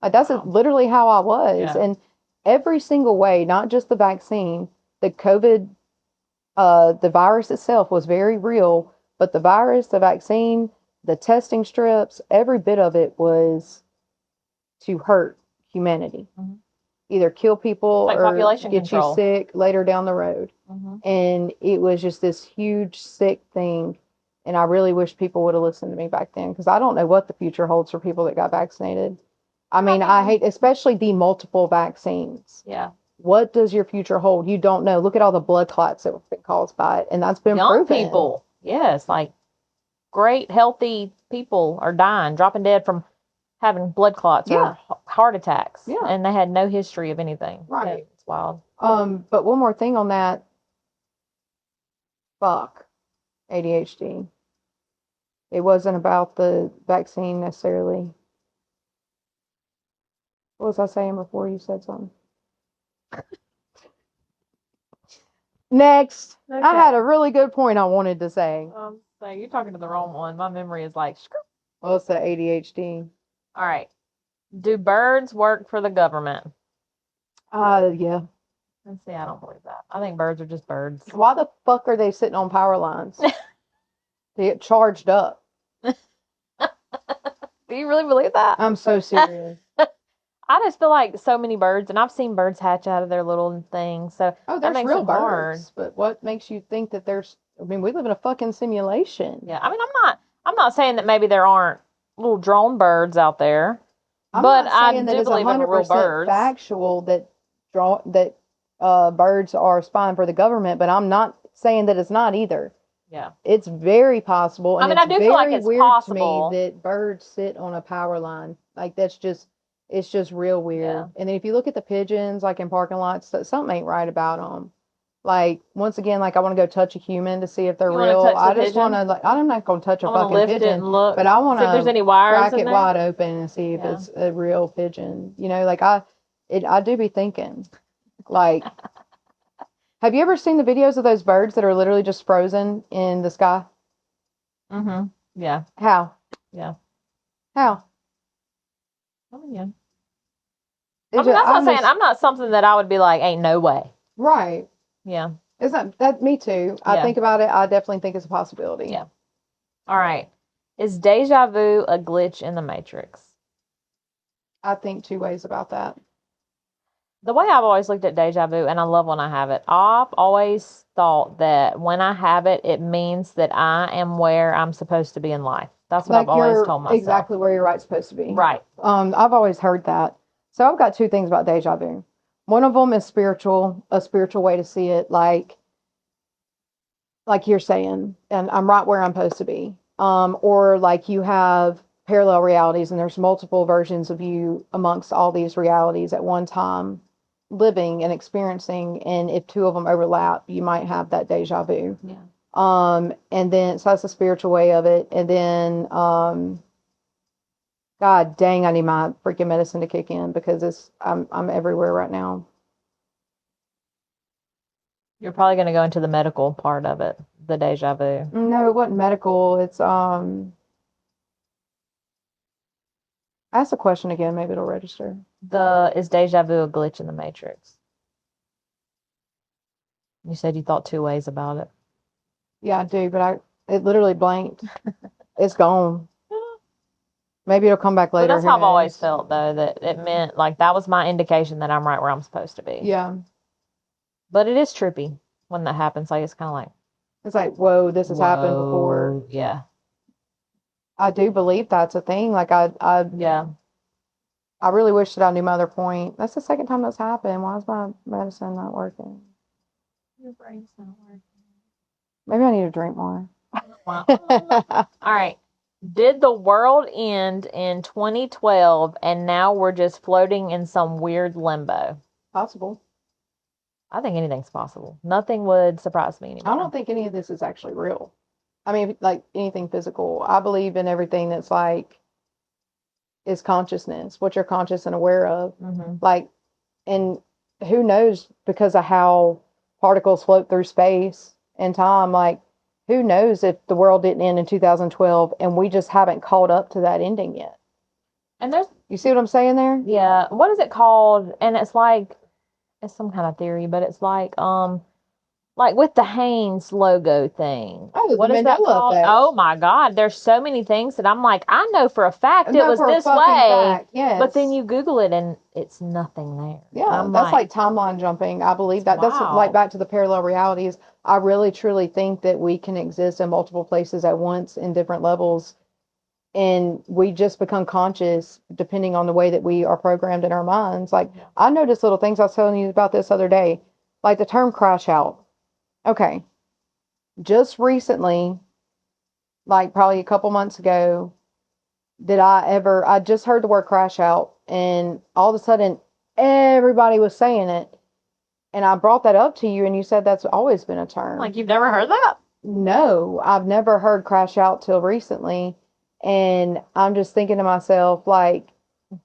Speaker 2: Like, that's literally how I was.
Speaker 1: Yeah.
Speaker 2: And every single way, not just the vaccine, the COVID, the virus itself was very real, but the virus, the vaccine, the testing strips, every bit of it was to hurt humanity. Either kill people or get you sick later down the road. And it was just this huge, sick thing. And I really wish people would have listened to me back then, because I don't know what the future holds for people that got vaccinated. I mean, I hate, especially the multiple vaccines.
Speaker 1: Yeah.
Speaker 2: What does your future hold? You don't know. Look at all the blood clots that have been caused by it. And that's been
Speaker 1: Young
Speaker 2: proven.
Speaker 1: people. Yes. Like, great, healthy people are dying, dropping dead from having blood clots or heart attacks.
Speaker 2: Yeah.
Speaker 1: And they had no history of anything.
Speaker 2: Right.
Speaker 1: Yeah, it's wild.
Speaker 2: But one more thing on that. Fuck. ADHD. It wasn't about the vaccine necessarily. What was I saying before you said something? Next. Okay. I had a really good point I wanted to say.
Speaker 1: So you're talking to the wrong one. My memory is like,
Speaker 2: well, it's the ADHD.
Speaker 1: All right. Do birds work for the government?
Speaker 2: Yeah.
Speaker 1: Let's see, I don't believe that. I think birds are just birds.
Speaker 2: Why the fuck are they sitting on power lines? They get charged up.
Speaker 1: Do you really believe that?
Speaker 2: I'm so serious.
Speaker 1: I just feel like so many birds, and I've seen birds hatch out of their little things. So
Speaker 2: there's real birds, but what makes you think that there's? I mean, we live in a fucking simulation.
Speaker 1: Yeah, I mean, I'm not saying that maybe there aren't little drone birds out there,
Speaker 2: I'm
Speaker 1: But
Speaker 2: not
Speaker 1: I
Speaker 2: saying that
Speaker 1: do
Speaker 2: it's
Speaker 1: believe in real
Speaker 2: 100%
Speaker 1: birds.
Speaker 2: factual that birds are spying for the government, but I'm not saying that it's not either.
Speaker 1: Yeah.
Speaker 2: It's very possible, and
Speaker 1: I mean, I
Speaker 2: it's
Speaker 1: do feel like
Speaker 2: very
Speaker 1: it's
Speaker 2: weird to me
Speaker 1: possible.
Speaker 2: that birds sit on a power line. Like it's just real weird.
Speaker 1: Yeah.
Speaker 2: And then if you look at the pigeons, like in parking lots, something ain't right about them. Like once again, like I want to go touch a human to see if they're
Speaker 1: You want to
Speaker 2: real.
Speaker 1: touch the
Speaker 2: I just want to
Speaker 1: pigeon?
Speaker 2: like I'm not gonna touch a
Speaker 1: I want to
Speaker 2: fucking
Speaker 1: lift it
Speaker 2: pigeon,
Speaker 1: and look.
Speaker 2: but I want
Speaker 1: See if there's
Speaker 2: to
Speaker 1: any wires
Speaker 2: crack
Speaker 1: in
Speaker 2: it
Speaker 1: there.
Speaker 2: wide open and see if
Speaker 1: Yeah.
Speaker 2: it's a real pigeon. You know, like I do be thinking, like, have you ever seen the videos of those birds that are literally just frozen in the sky?
Speaker 1: Mm-hmm. Yeah.
Speaker 2: How?
Speaker 1: Yeah.
Speaker 2: How?
Speaker 1: Oh, yeah.
Speaker 2: It's
Speaker 1: I mean, that's what I'm
Speaker 2: I'm
Speaker 1: saying.
Speaker 2: just
Speaker 1: I'm not something that I would be like, ain't no way.
Speaker 2: right.
Speaker 1: Yeah.
Speaker 2: Isn't that me too? I
Speaker 1: Yeah.
Speaker 2: think about it. I definitely think it's a possibility.
Speaker 1: Yeah. All right. Is deja vu a glitch in the Matrix?
Speaker 2: I think two ways about that.
Speaker 1: The way I've always looked at deja vu, and I love when I have it, I've always thought that when I have it, it means that I am where I'm supposed to be in life. That's what I've
Speaker 2: Like
Speaker 1: always
Speaker 2: you're
Speaker 1: told myself.
Speaker 2: exactly where you're right supposed to be.
Speaker 1: Right.
Speaker 2: I've always heard that. So I've got two things about deja vu. One of them is spiritual, a spiritual way to see it, like you're saying, and I'm right where I'm supposed to be. Or like you have parallel realities, and there's multiple versions of you amongst all these realities at one time, living and experiencing. And if two of them overlap, you might have that deja vu.
Speaker 1: Yeah.
Speaker 2: And then so that's a spiritual way of it. And then, God dang, I need my freaking medicine to kick in because I'm everywhere right now.
Speaker 1: You're probably going to go into the medical part of it, the deja vu.
Speaker 2: No, it wasn't medical. It's ask the question again, maybe it'll register.
Speaker 1: Is deja vu a glitch in the Matrix? You said you thought two ways about it.
Speaker 2: Yeah, I do, but it literally blanked. It's gone. Maybe it'll come back
Speaker 1: But
Speaker 2: later.
Speaker 1: that's
Speaker 2: Who
Speaker 1: how I've always
Speaker 2: knows?
Speaker 1: felt, though, that it meant like that was my indication that I'm right where I'm supposed to be.
Speaker 2: Yeah.
Speaker 1: But it is trippy when that happens. Like it's kind of like,
Speaker 2: It's like, whoa, this has happened before.
Speaker 1: whoa, yeah,
Speaker 2: I do believe that's a thing. Like
Speaker 1: yeah.
Speaker 2: I really wish that I knew my other point. That's the second time that's happened. Why is my medicine not working?
Speaker 1: Your brain's not working.
Speaker 2: Maybe I need to drink more.
Speaker 1: Wow. All right. Did the world end in 2012 and now we're just floating in some weird limbo?
Speaker 2: Possible.
Speaker 1: I think anything's possible. Nothing would surprise me anymore.
Speaker 2: I don't think any of this is actually real. I mean, like anything physical. I believe in everything that's like is consciousness, what you're conscious and aware of.
Speaker 1: Mm-hmm.
Speaker 2: Like, and who knows because of how particles float through space and time, like, who knows if the world didn't end in 2012 and we just haven't caught up to that ending yet.
Speaker 1: And
Speaker 2: you see what I'm saying there?
Speaker 1: Yeah, what is it called? And it's like, it's some kind of theory, but it's like with the Hanes logo thing.
Speaker 2: Oh,
Speaker 1: what
Speaker 2: the
Speaker 1: is that
Speaker 2: Mandela
Speaker 1: called?
Speaker 2: effect.
Speaker 1: Oh my God, there's so many things that I'm like, I know for a fact it
Speaker 2: No,
Speaker 1: was
Speaker 2: for a
Speaker 1: this
Speaker 2: fucking
Speaker 1: way,
Speaker 2: fact, yes.
Speaker 1: but then you Google it and it's nothing there.
Speaker 2: Yeah, that's like timeline jumping. I believe that. That's
Speaker 1: Wow.
Speaker 2: like back to the parallel realities. I really truly think that we can exist in multiple places at once in different levels. And we just become conscious depending on the way that we are programmed in our minds. Like, I noticed little things. I was telling you about this other day, like the term crash out. Okay. Just recently, like probably a couple months ago, I just heard the word crash out, and all of a sudden everybody was saying it. And I brought that up to you, and you said that's always been a term.
Speaker 1: Like you've never heard that?
Speaker 2: No, I've never heard crash out till recently. And I'm just thinking to myself, like,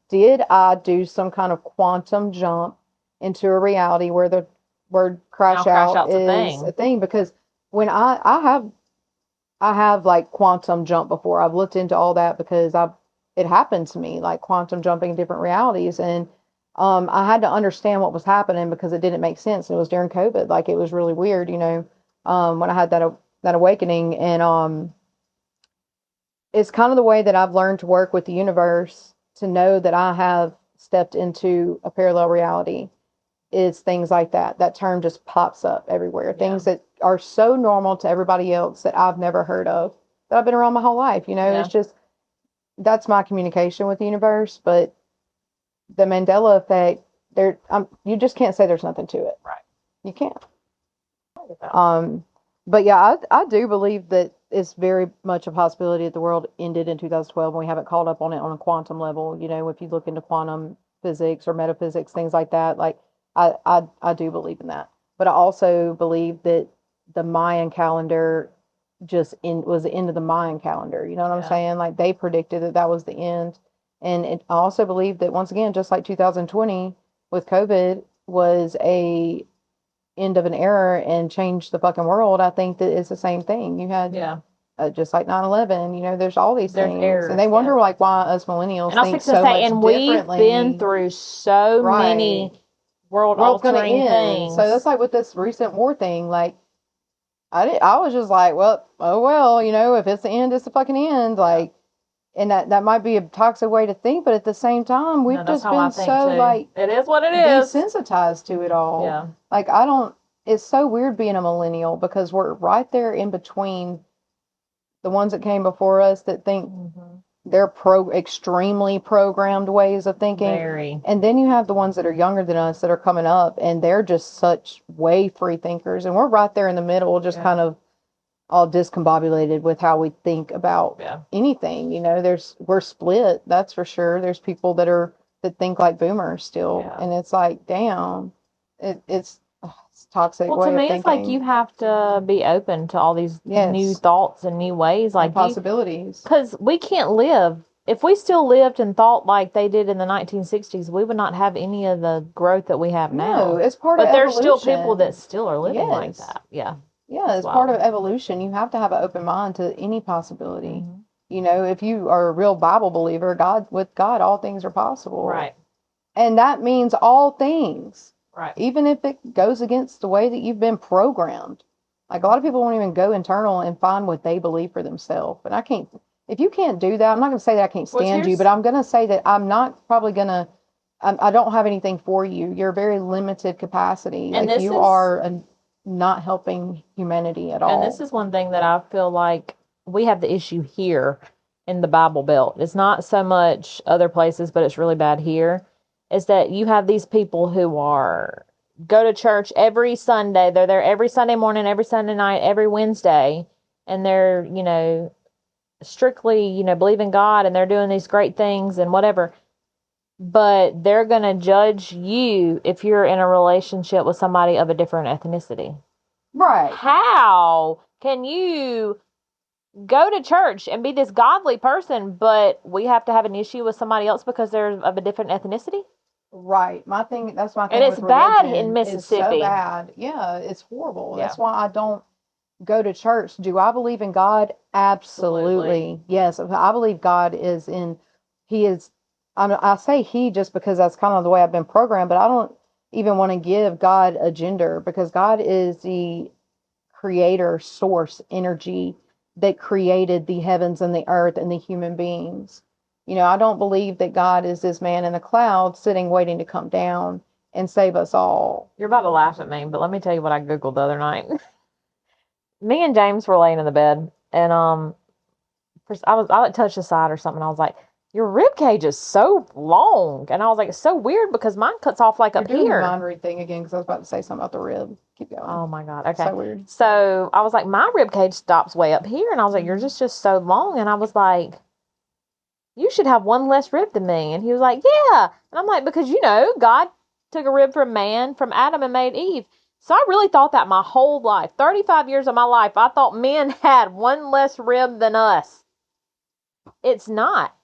Speaker 2: did I do some kind of quantum jump into a reality where the word crash out is a thing? Because when I have like quantum jump before. I've looked into all that because it happened to me, like quantum jumping in different realities. And I had to understand what was happening because it didn't make sense. It was during COVID. Like it was really weird, when I had that awakening. And it's kind of the way that I've learned to work with the universe to know that I have stepped into a parallel reality is things like that. That term just pops up everywhere. Yeah. Things that are so normal to everybody else that I've never heard of, that I've been around my whole life.
Speaker 1: Yeah.
Speaker 2: It's just, that's my communication with the universe. But the Mandela effect, you just can't say there's nothing to it.
Speaker 1: Right.
Speaker 2: You can't. But yeah, I do believe that it's very much a possibility that the world ended in 2012 and we haven't caught up on it on a quantum level. You know, if you look into quantum physics or metaphysics, things like that, like I do believe in that. But I also believe that the Mayan calendar was the end of the Mayan calendar. You know what I'm saying? Like they predicted that that was the end. And I also believe that once again, just like 2020 with COVID was a end of an era and changed the fucking world, I think that it's the same thing. You had just like 9/11, you know, there's all these things.
Speaker 1: Errors,
Speaker 2: and they wonder like why us millennials
Speaker 1: and I was
Speaker 2: think
Speaker 1: fixing to
Speaker 2: so
Speaker 1: say,
Speaker 2: much
Speaker 1: and we've
Speaker 2: differently.
Speaker 1: been through so many
Speaker 2: world's gonna
Speaker 1: world-altering
Speaker 2: end.
Speaker 1: things.
Speaker 2: So that's like with this recent war thing, like I was just like, well, oh well, you know, if it's the end, it's the fucking end. Like, and that might be a toxic way to think, but at the same time, we've just been so like,
Speaker 1: it is what it is,
Speaker 2: desensitized to it all.
Speaker 1: Yeah.
Speaker 2: Like I don't. It's so weird being a millennial because we're right there in between the ones that came before us that think they're extremely programmed ways of thinking.
Speaker 1: Very.
Speaker 2: And then you have the ones that are younger than us that are coming up and they're just such way free thinkers. And we're right there in the middle, just kind of all discombobulated with how we think about anything. You know, we're split, that's for sure. There's people that think like boomers still. And it's like, damn, it's toxic.
Speaker 1: Well, to me, it's like you have to be open to all these new thoughts and new ways, like
Speaker 2: and possibilities.
Speaker 1: Because we can't live. If we still lived and thought like they did in the 1960s, we would not have any of the growth that we have now.
Speaker 2: No, it's part of evolution.
Speaker 1: But there's still people that still are living like that. Yeah.
Speaker 2: Yeah, it's part of evolution. You have to have an open mind to any possibility. You know, if you are a real Bible believer, with God, all things are possible.
Speaker 1: Right.
Speaker 2: And that means all things.
Speaker 1: Right.
Speaker 2: Even if it goes against the way that you've been programmed. Like a lot of people won't even go internal and find what they believe for themselves. And if you can't do that, I'm not going to say that I can't stand you, but I'm going to say that I'm not probably going to, I don't have anything for you. You're a very limited capacity. And like you are not helping humanity at all.
Speaker 1: And this is one thing that I feel like we have the issue here in the Bible Belt. It's not so much other places, but it's really bad here. Is that you have these people who go to church every Sunday. They're there every Sunday morning, every Sunday night, every Wednesday. And they're, you know, strictly, you know, believe in God and they're doing these great things and whatever. But they're going to judge you if you're in a relationship with somebody of a different ethnicity.
Speaker 2: Right.
Speaker 1: How can you go to church and be this godly person, but we have to have an issue with somebody else because they're of a different ethnicity?
Speaker 2: Right. That's my thing.
Speaker 1: And it's bad in Mississippi.
Speaker 2: It's so bad. Yeah, it's horrible. Yeah. That's why I don't go to church. Do I believe in God? Absolutely. Yes. I believe God I say he just because that's kind of the way I've been programmed, but I don't even want to give God a gender because God is the creator, source, energy that created the heavens and the earth and the human beings. You know, I don't believe that God is this man in the clouds sitting waiting to come down and save us all.
Speaker 1: You're about to laugh at me, but let me tell you what I Googled the other night. Me and James were laying in the bed, and I touched the side or something. I was like, "Your rib cage is so long," and I was like, "It's so weird because mine cuts off like up here."
Speaker 2: You're doing the mind read thing again because I was about to say something about the rib. Keep going.
Speaker 1: Oh my God. Okay.
Speaker 2: So weird.
Speaker 1: So I was like, my rib cage stops way up here, and I was like, "You're just so long," and I was like, "You should have one less rib than me," and he was like, "Yeah," and I'm like, "Because you know, God took a rib from Adam, and made Eve." So I really thought that my whole life, 35 years of my life, I thought men had one less rib than us. It's not.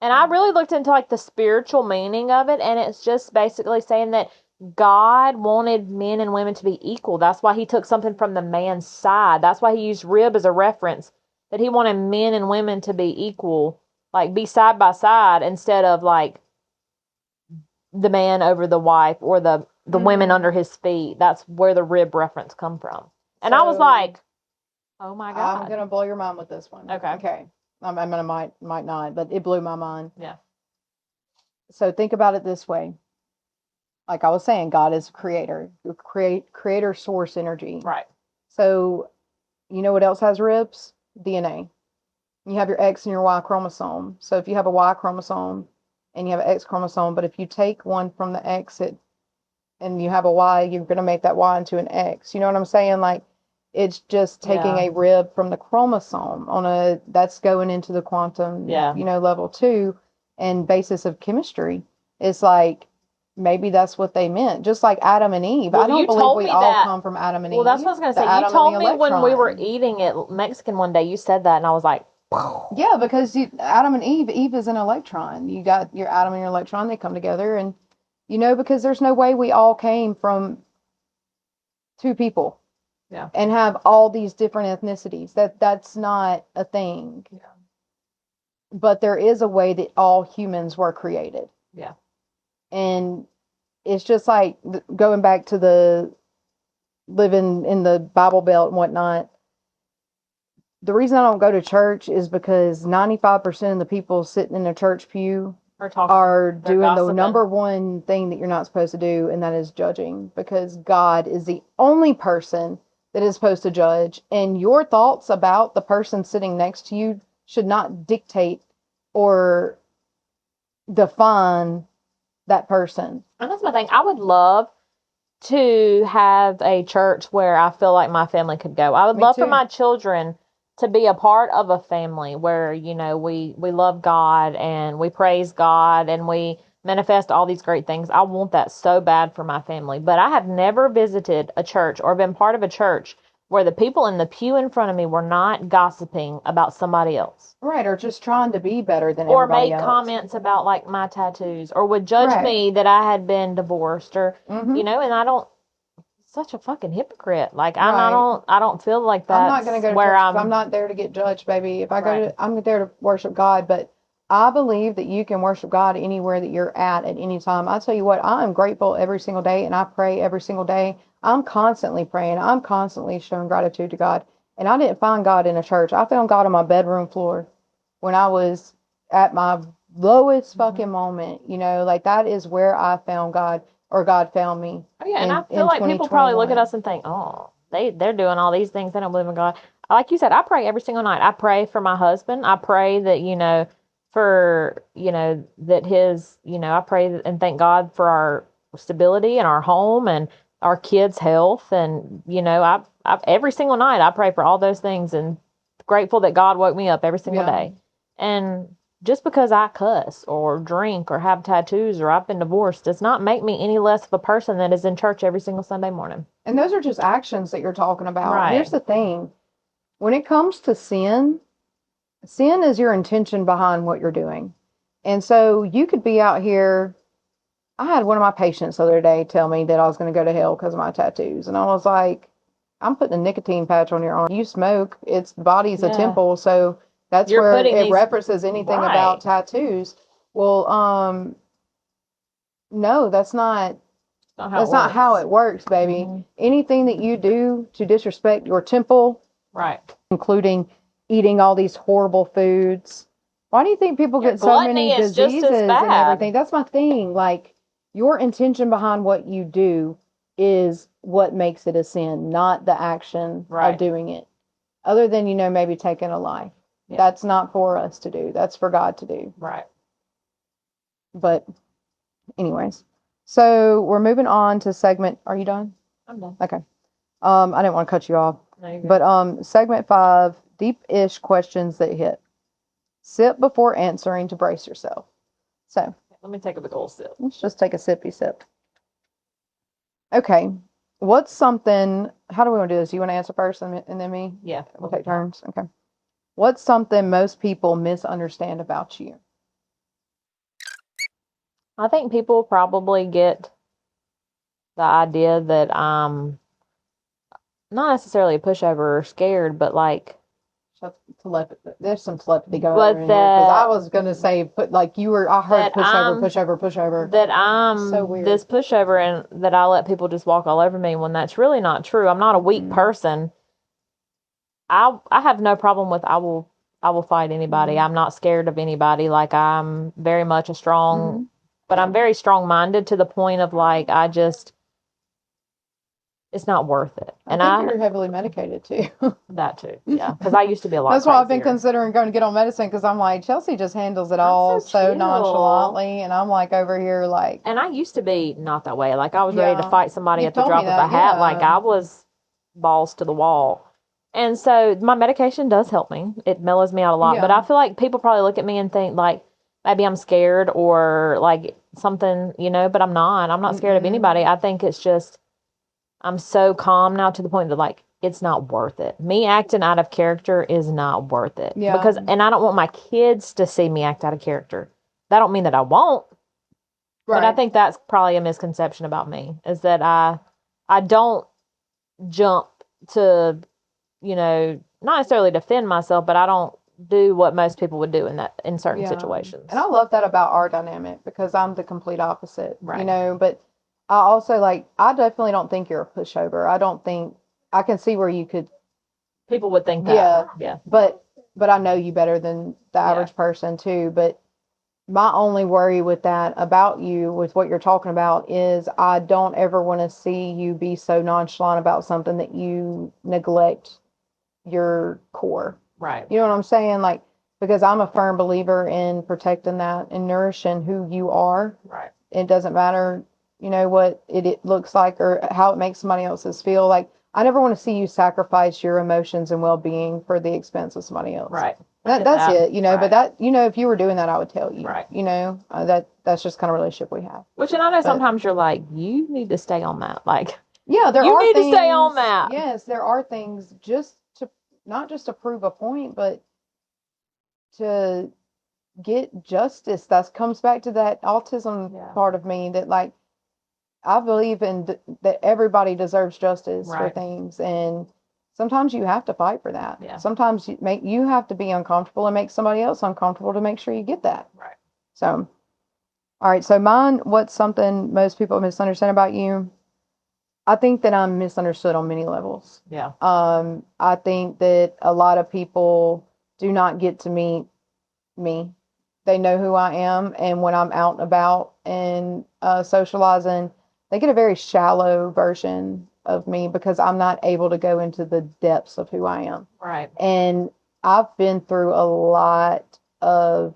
Speaker 1: And I really looked into like the spiritual meaning of it, and it's just basically saying that God wanted men and women to be equal. That's why he took something from the man's side. That's why he used rib as a reference, that he wanted men and women to be equal, like be side by side instead of like the man over the wife or the women under his feet. That's where the rib reference come from. And I was like, oh my God.
Speaker 2: I'm going to blow your mind with this one. Okay. I might not, but it blew my mind.
Speaker 1: Yeah. So
Speaker 2: think about it this way. Like I was saying, God is a creator, creator source energy.
Speaker 1: Right.
Speaker 2: So you know what else has ribs? DNA. You have your X and your Y chromosome. So if you have a Y chromosome, and you have an X chromosome. But if you take one from the X and you have a Y, you're going to make that Y into an X. You know what I'm saying? Like, it's just taking a rib from the chromosome that's going into the quantum, level 2 and basis of chemistry. It's like, maybe that's what they meant. Just like Adam and Eve.
Speaker 1: Well,
Speaker 2: I don't believe we all come from Adam and Eve.
Speaker 1: Well, that's what I was going to say. You told me when we were eating at Mexican one day, you said that, and I was like,
Speaker 2: yeah, because Adam and Eve is an electron. You got your atom and your electron, they come together, and because there's no way we all came from two people.
Speaker 1: Yeah.
Speaker 2: And have all these different ethnicities. That's not a thing.
Speaker 1: Yeah.
Speaker 2: But there is a way that all humans were created.
Speaker 1: Yeah.
Speaker 2: And it's just like going back to the living in the Bible Belt and whatnot. The reason I don't go to church is because 95% of the people sitting in a church pew are doing gossiping. The number one thing that you're not supposed to do, and that is judging, because God is the only person that is supposed to judge, and your thoughts about the person sitting next to you should not dictate or define that person.
Speaker 1: And that's my thing. I would love to have a church where I feel like my family could go. I would love for my children to be a part of a family where, we love God and we praise God and we manifest all these great things. I want that so bad for my family. But I have never visited a church or been part of a church where the people in the pew in front of me were not gossiping about somebody else.
Speaker 2: Right, or just trying to be better than everybody else.
Speaker 1: Or make comments about, like, my tattoos, or would judge me that I had been divorced, or, and I don't, such a fucking hypocrite. Like, I don't feel like that.
Speaker 2: I'm not going to go to church because I'm not there to get judged, baby. If I go I'm there to worship God, but I believe that you can worship God anywhere that you're at any time. I tell you what, I am grateful every single day, and I pray every single day. I'm constantly praying. I'm constantly showing gratitude to God. And I didn't find God in a church. I found God on my bedroom floor when I was at my lowest fucking moment. Like, that is where I found God, or God found me.
Speaker 1: Oh, yeah, and I feel like people probably look at us and think, oh, they're doing all these things. They don't believe in God. Like you said, I pray every single night. I pray for my husband. I pray that, for, that his, I pray and thank God for our stability and our home and our kids' health. And, I every single night I pray for all those things, and grateful that God woke me up every single day. And just because I cuss or drink or have tattoos or I've been divorced does not make me any less of a person that is in church every single Sunday morning.
Speaker 2: And those are just actions that you're talking about.
Speaker 1: Right.
Speaker 2: Here's the thing. When it comes to sin is your intention behind what you're doing. And so you could be out here. I had one of my patients the other day tell me that I was going to go to hell because of my tattoos. And I was like, I'm putting a nicotine patch on your arm. You smoke. The body's a temple. So that's where it references anything about tattoos. Well, no, that's not how it works, baby. Mm-hmm. Anything that you do to disrespect your temple, including eating all these horrible foods. Why do you think people get so many diseases and everything? That's my thing. Like, your intention behind what you do is what makes it a sin, not the action of doing it. Other than, maybe taking a life. Yeah. That's not for us to do. That's for God to do.
Speaker 1: Right.
Speaker 2: But anyways, so we're moving on to segment. Are you done?
Speaker 1: I'm done.
Speaker 2: Okay. I didn't want to cut you off.
Speaker 1: No, you're good.
Speaker 2: But segment 5, deep-ish questions that hit. Sip before answering to brace yourself. So
Speaker 1: let me take a big old sip.
Speaker 2: Let's just take a sippy sip. Okay. What's something, how do we want to do this? You want to answer first and then me?
Speaker 1: Yeah.
Speaker 2: We'll take turns. Okay. What's something most people misunderstand about you?
Speaker 1: I think people probably get the idea that I'm not necessarily a pushover or scared, but like,
Speaker 2: there's some telepathy going on here, because I was going to say, I heard pushover.
Speaker 1: That I'm so weird. This pushover, and that I let people just walk all over me, when that's really not true. I'm not a weak person. I have no problem with, I will fight anybody. I'm not scared of anybody. Like, I'm very much a strong, but I'm very strong-minded to the point of, like, I just, it's not worth it.
Speaker 2: And I think you're heavily medicated too.
Speaker 1: That too, yeah. Because I used to be a lot.
Speaker 2: That's why I've been considering going to get on medicine, because I'm like, Chelsea just handles it all so nonchalantly, and I'm like over here like.
Speaker 1: And I used to be not that way. Like I was ready to fight somebody at the drop of a hat. Like I was balls to the wall. And so my medication does help me. It mellows me out a lot. But I feel like people probably look at me and think like maybe I'm scared or like something, but I'm not. I'm not scared of anybody. I think it's just I'm so calm now to the point that like it's not worth it. Me acting out of character is not worth it. Yeah. And I don't want my kids to see me act out of character. That don't mean that I won't. Right. But I think that's probably a misconception about me, is that I don't jump to, not necessarily defend myself, but I don't do what most people would do in certain situations. And
Speaker 2: I love that about our dynamic, because I'm the complete opposite, right. But I also I definitely don't think you're a pushover. I don't think, I can see where
Speaker 1: people would think that.
Speaker 2: Yeah. But I know you better than the average person too. But my only worry with that about you, with what you're talking about, is I don't ever want to see you be so nonchalant about something that you neglect your core.
Speaker 1: Right.
Speaker 2: You know what I'm saying? Like, because I'm a firm believer in protecting that and nourishing who you are.
Speaker 1: Right.
Speaker 2: It doesn't matter, what it looks like or how it makes somebody else's feel. Like, I never want to see you sacrifice your emotions and well-being for the expense of somebody else.
Speaker 1: Right.
Speaker 2: That's it,
Speaker 1: right.
Speaker 2: But that, if you were doing that, I would tell you,
Speaker 1: right.
Speaker 2: That's just kind of relationship we have.
Speaker 1: Which, and I know sometimes you're like, you need to stay on that. Like,
Speaker 2: yeah,
Speaker 1: you need to stay on that.
Speaker 2: Yes, there are things just to, not just to prove a point, but to get justice. That comes back to that autism part of me, that like, I believe in that everybody deserves justice for things, and sometimes you have to fight for that.
Speaker 1: Yeah.
Speaker 2: Sometimes you have to be uncomfortable and make somebody else uncomfortable to make sure you get that.
Speaker 1: Right.
Speaker 2: So, all right. So mine, what's something most people misunderstand about you? I think that I'm misunderstood on many levels.
Speaker 1: Yeah.
Speaker 2: I think that a lot of people do not get to meet me. They know who I am, and when I'm out and about and socializing, they get a very shallow version of me, because I'm not able to go into the depths of who I am.
Speaker 1: Right.
Speaker 2: And I've been through a lot of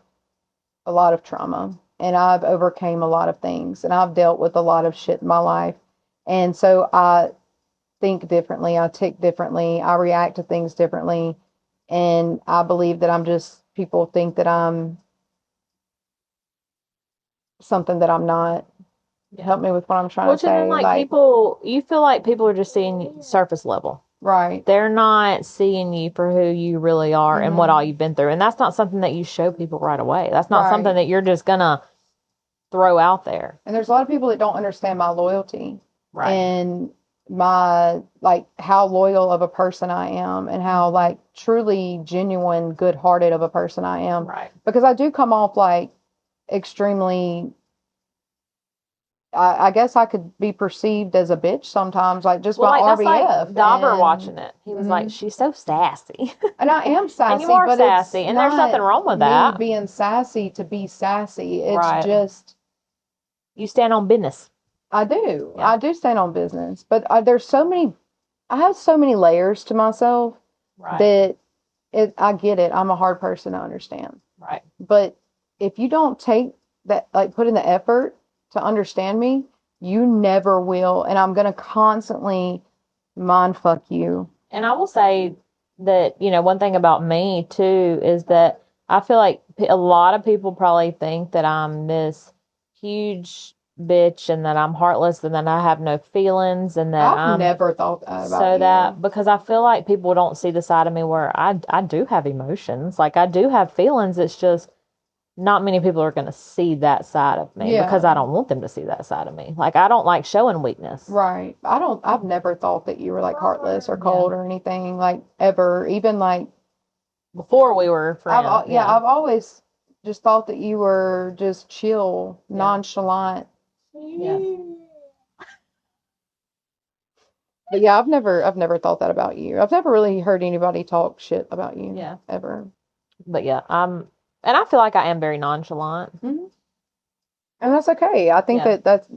Speaker 2: trauma, and I've overcame a lot of things, and I've dealt with a lot of shit in my life. And so I think differently, I tick differently, I react to things differently. And I believe that people think that I'm something that I'm not. Help me with what I'm trying to say.
Speaker 1: Then, like, people, you feel like people are just seeing surface level.
Speaker 2: Right.
Speaker 1: They're not seeing you for who you really are and what all you've been through. And that's not something that you show people right away. That's not something that you're just going to throw out there.
Speaker 2: And there's a lot of people that don't understand my loyalty. Right. And my, like, how loyal of a person I am, and how, like, truly genuine, good-hearted of a person I am.
Speaker 1: Right.
Speaker 2: Because I do come off, like, extremely... I guess I could be perceived as a bitch sometimes, like just by RBF.
Speaker 1: Like Dauber watching it, he was like, "She's so sassy,"
Speaker 2: and I am sassy.
Speaker 1: And you are but sassy, and there's nothing wrong with that.
Speaker 2: Me being sassy to be sassy, it's just
Speaker 1: you stand on business.
Speaker 2: I do. Yeah. I do stand on business, but there's so many. I have so many layers to myself that I get it. I'm a hard person to understand.
Speaker 1: Right.
Speaker 2: But if you don't take that, like, put in the effort to understand me, you never will. And I'm going to constantly mind fuck you.
Speaker 1: And I will say that, one thing about me too is that I feel like a lot of people probably think that I'm this huge bitch and that I'm heartless and that I have no feelings and that
Speaker 2: I've never thought that about you.
Speaker 1: That because I feel like people don't see the side of me where I do have emotions. Like, I do have feelings. It's just not many people are going to see that side of me because I don't want them to see that side of me. Like, I don't like showing weakness.
Speaker 2: Right. I've never thought that you were, like, heartless or cold or anything, like, ever. Even, like,
Speaker 1: before we were friends.
Speaker 2: I've always just thought that you were just chill, nonchalant. Yeah. But yeah, I've never thought that about you. I've never really heard anybody talk shit about you.
Speaker 1: Yeah.
Speaker 2: Ever.
Speaker 1: But yeah, and I feel like I am very nonchalant.
Speaker 2: Mm-hmm. And that's okay. I think that's,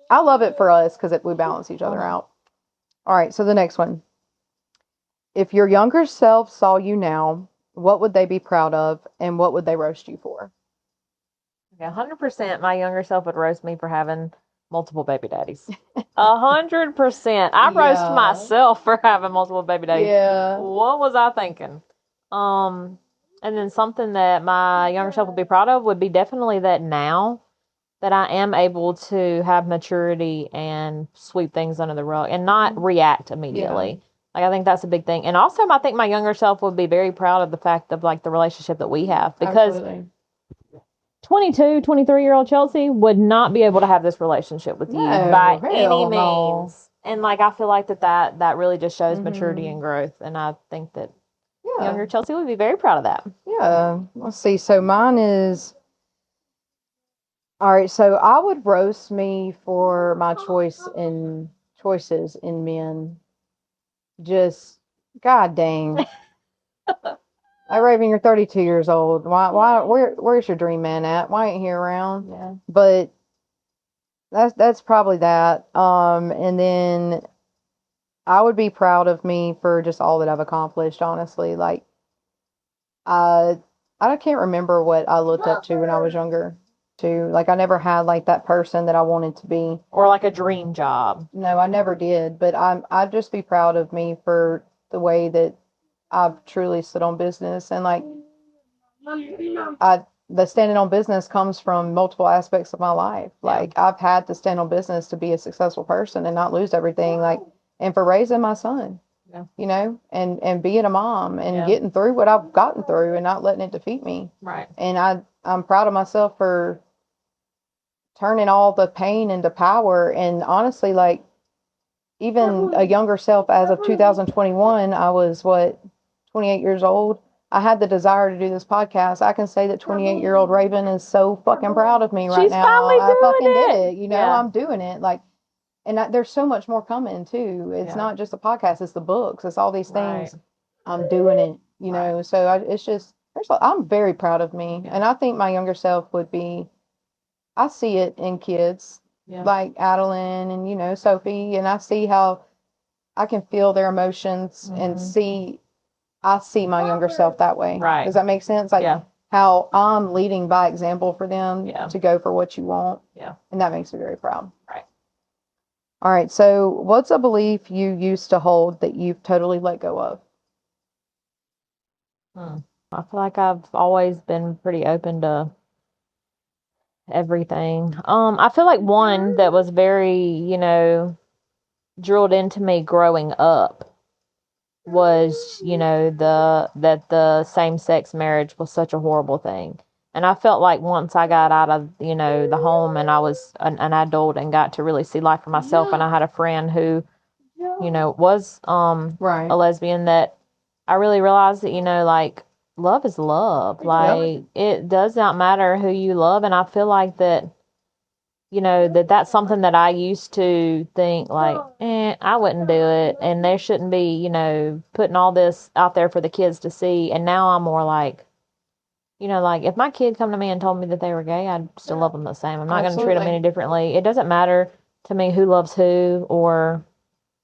Speaker 2: I love it for us because we balance each other out. All right, so the next one. If your younger self saw you now, what would they be proud of and what would they roast you for?
Speaker 1: Yeah, 100% my younger self would roast me for having multiple baby daddies. 100%. I roast myself for having multiple baby daddies.
Speaker 2: Yeah.
Speaker 1: What was I thinking? And then something that my younger self would be proud of would be definitely that now that I am able to have maturity and sweep things under the rug and not react immediately. Like, I think that's a big thing. And also, I think my younger self would be very proud of the fact of, like, the relationship that we have. Because
Speaker 2: Absolutely.
Speaker 1: 22, 23-year-old Chelsea would not be able to have this relationship with you by any means. And, like, I feel like that really just shows maturity and growth. And I think that younger Chelsea would be very proud of that.
Speaker 2: Yeah. Let's see. So mine is... All right, so I would roast me for my choices in men. Just, god dang. I Raven, you're 32 years old. Where's your dream man at? Why ain't he around?
Speaker 1: Yeah.
Speaker 2: But that's probably that. And then I would be proud of me for just all that I've accomplished, honestly. Like, I can't remember what I looked up to when I was younger. Like, I never had like that person that I wanted to be,
Speaker 1: or like a dream job.
Speaker 2: No, I never did. But I'd just be proud of me for the way that I've truly stood on business, and like the standing on business comes from multiple aspects of my life. Like, I've had to stand on business to be a successful person and not lose everything. Like, and for raising my son. You know, and being a mom and getting through what I've gotten through and not letting it defeat me.
Speaker 1: Right.
Speaker 2: And I'm proud of myself for turning all the pain into power. And honestly, like, even a younger self as of 2021, I was 28 years old. I had the desire to do this podcast. I can say that 28-year-old Raven is so fucking proud of me right now.
Speaker 1: Finally
Speaker 2: I fucking
Speaker 1: doing
Speaker 2: did it. You know, I'm doing it. Like, and there's so much more coming too. It's not just the podcast, it's the books, it's all these things. I'm doing it, you know. So it's just, I'm very proud of me. And I think my younger self would be, I see it in kids like Adeline and, you know, Sophie, and I see how I can feel their emotions and I see my younger self that way.
Speaker 1: Right.
Speaker 2: Does that make sense? Like, how I'm leading by example for them to go for what you want.
Speaker 1: Yeah.
Speaker 2: And that makes me very proud.
Speaker 1: Right.
Speaker 2: All right. So what's a belief you used to hold that you've totally let go of?
Speaker 1: I feel like I've always been pretty open to everything. I feel like one that was very, you know, drilled into me growing up was, you know, that the same-sex marriage was such a horrible thing. And I felt like once I got out of, you know, the home and I was an adult and got to really see life for myself, and I had a friend who, you know, was a lesbian, that I really realized that, you know, like, love is love. Like, it does not matter who you love. And I feel like that, you know, that's something that I used to think like, I wouldn't do it. And there shouldn't be, you know, putting all this out there for the kids to see. And now I'm more like, you know, like, if my kid come to me and told me that they were gay, I'd still love them the same. I'm not going to treat them any differently. It doesn't matter to me who loves who, or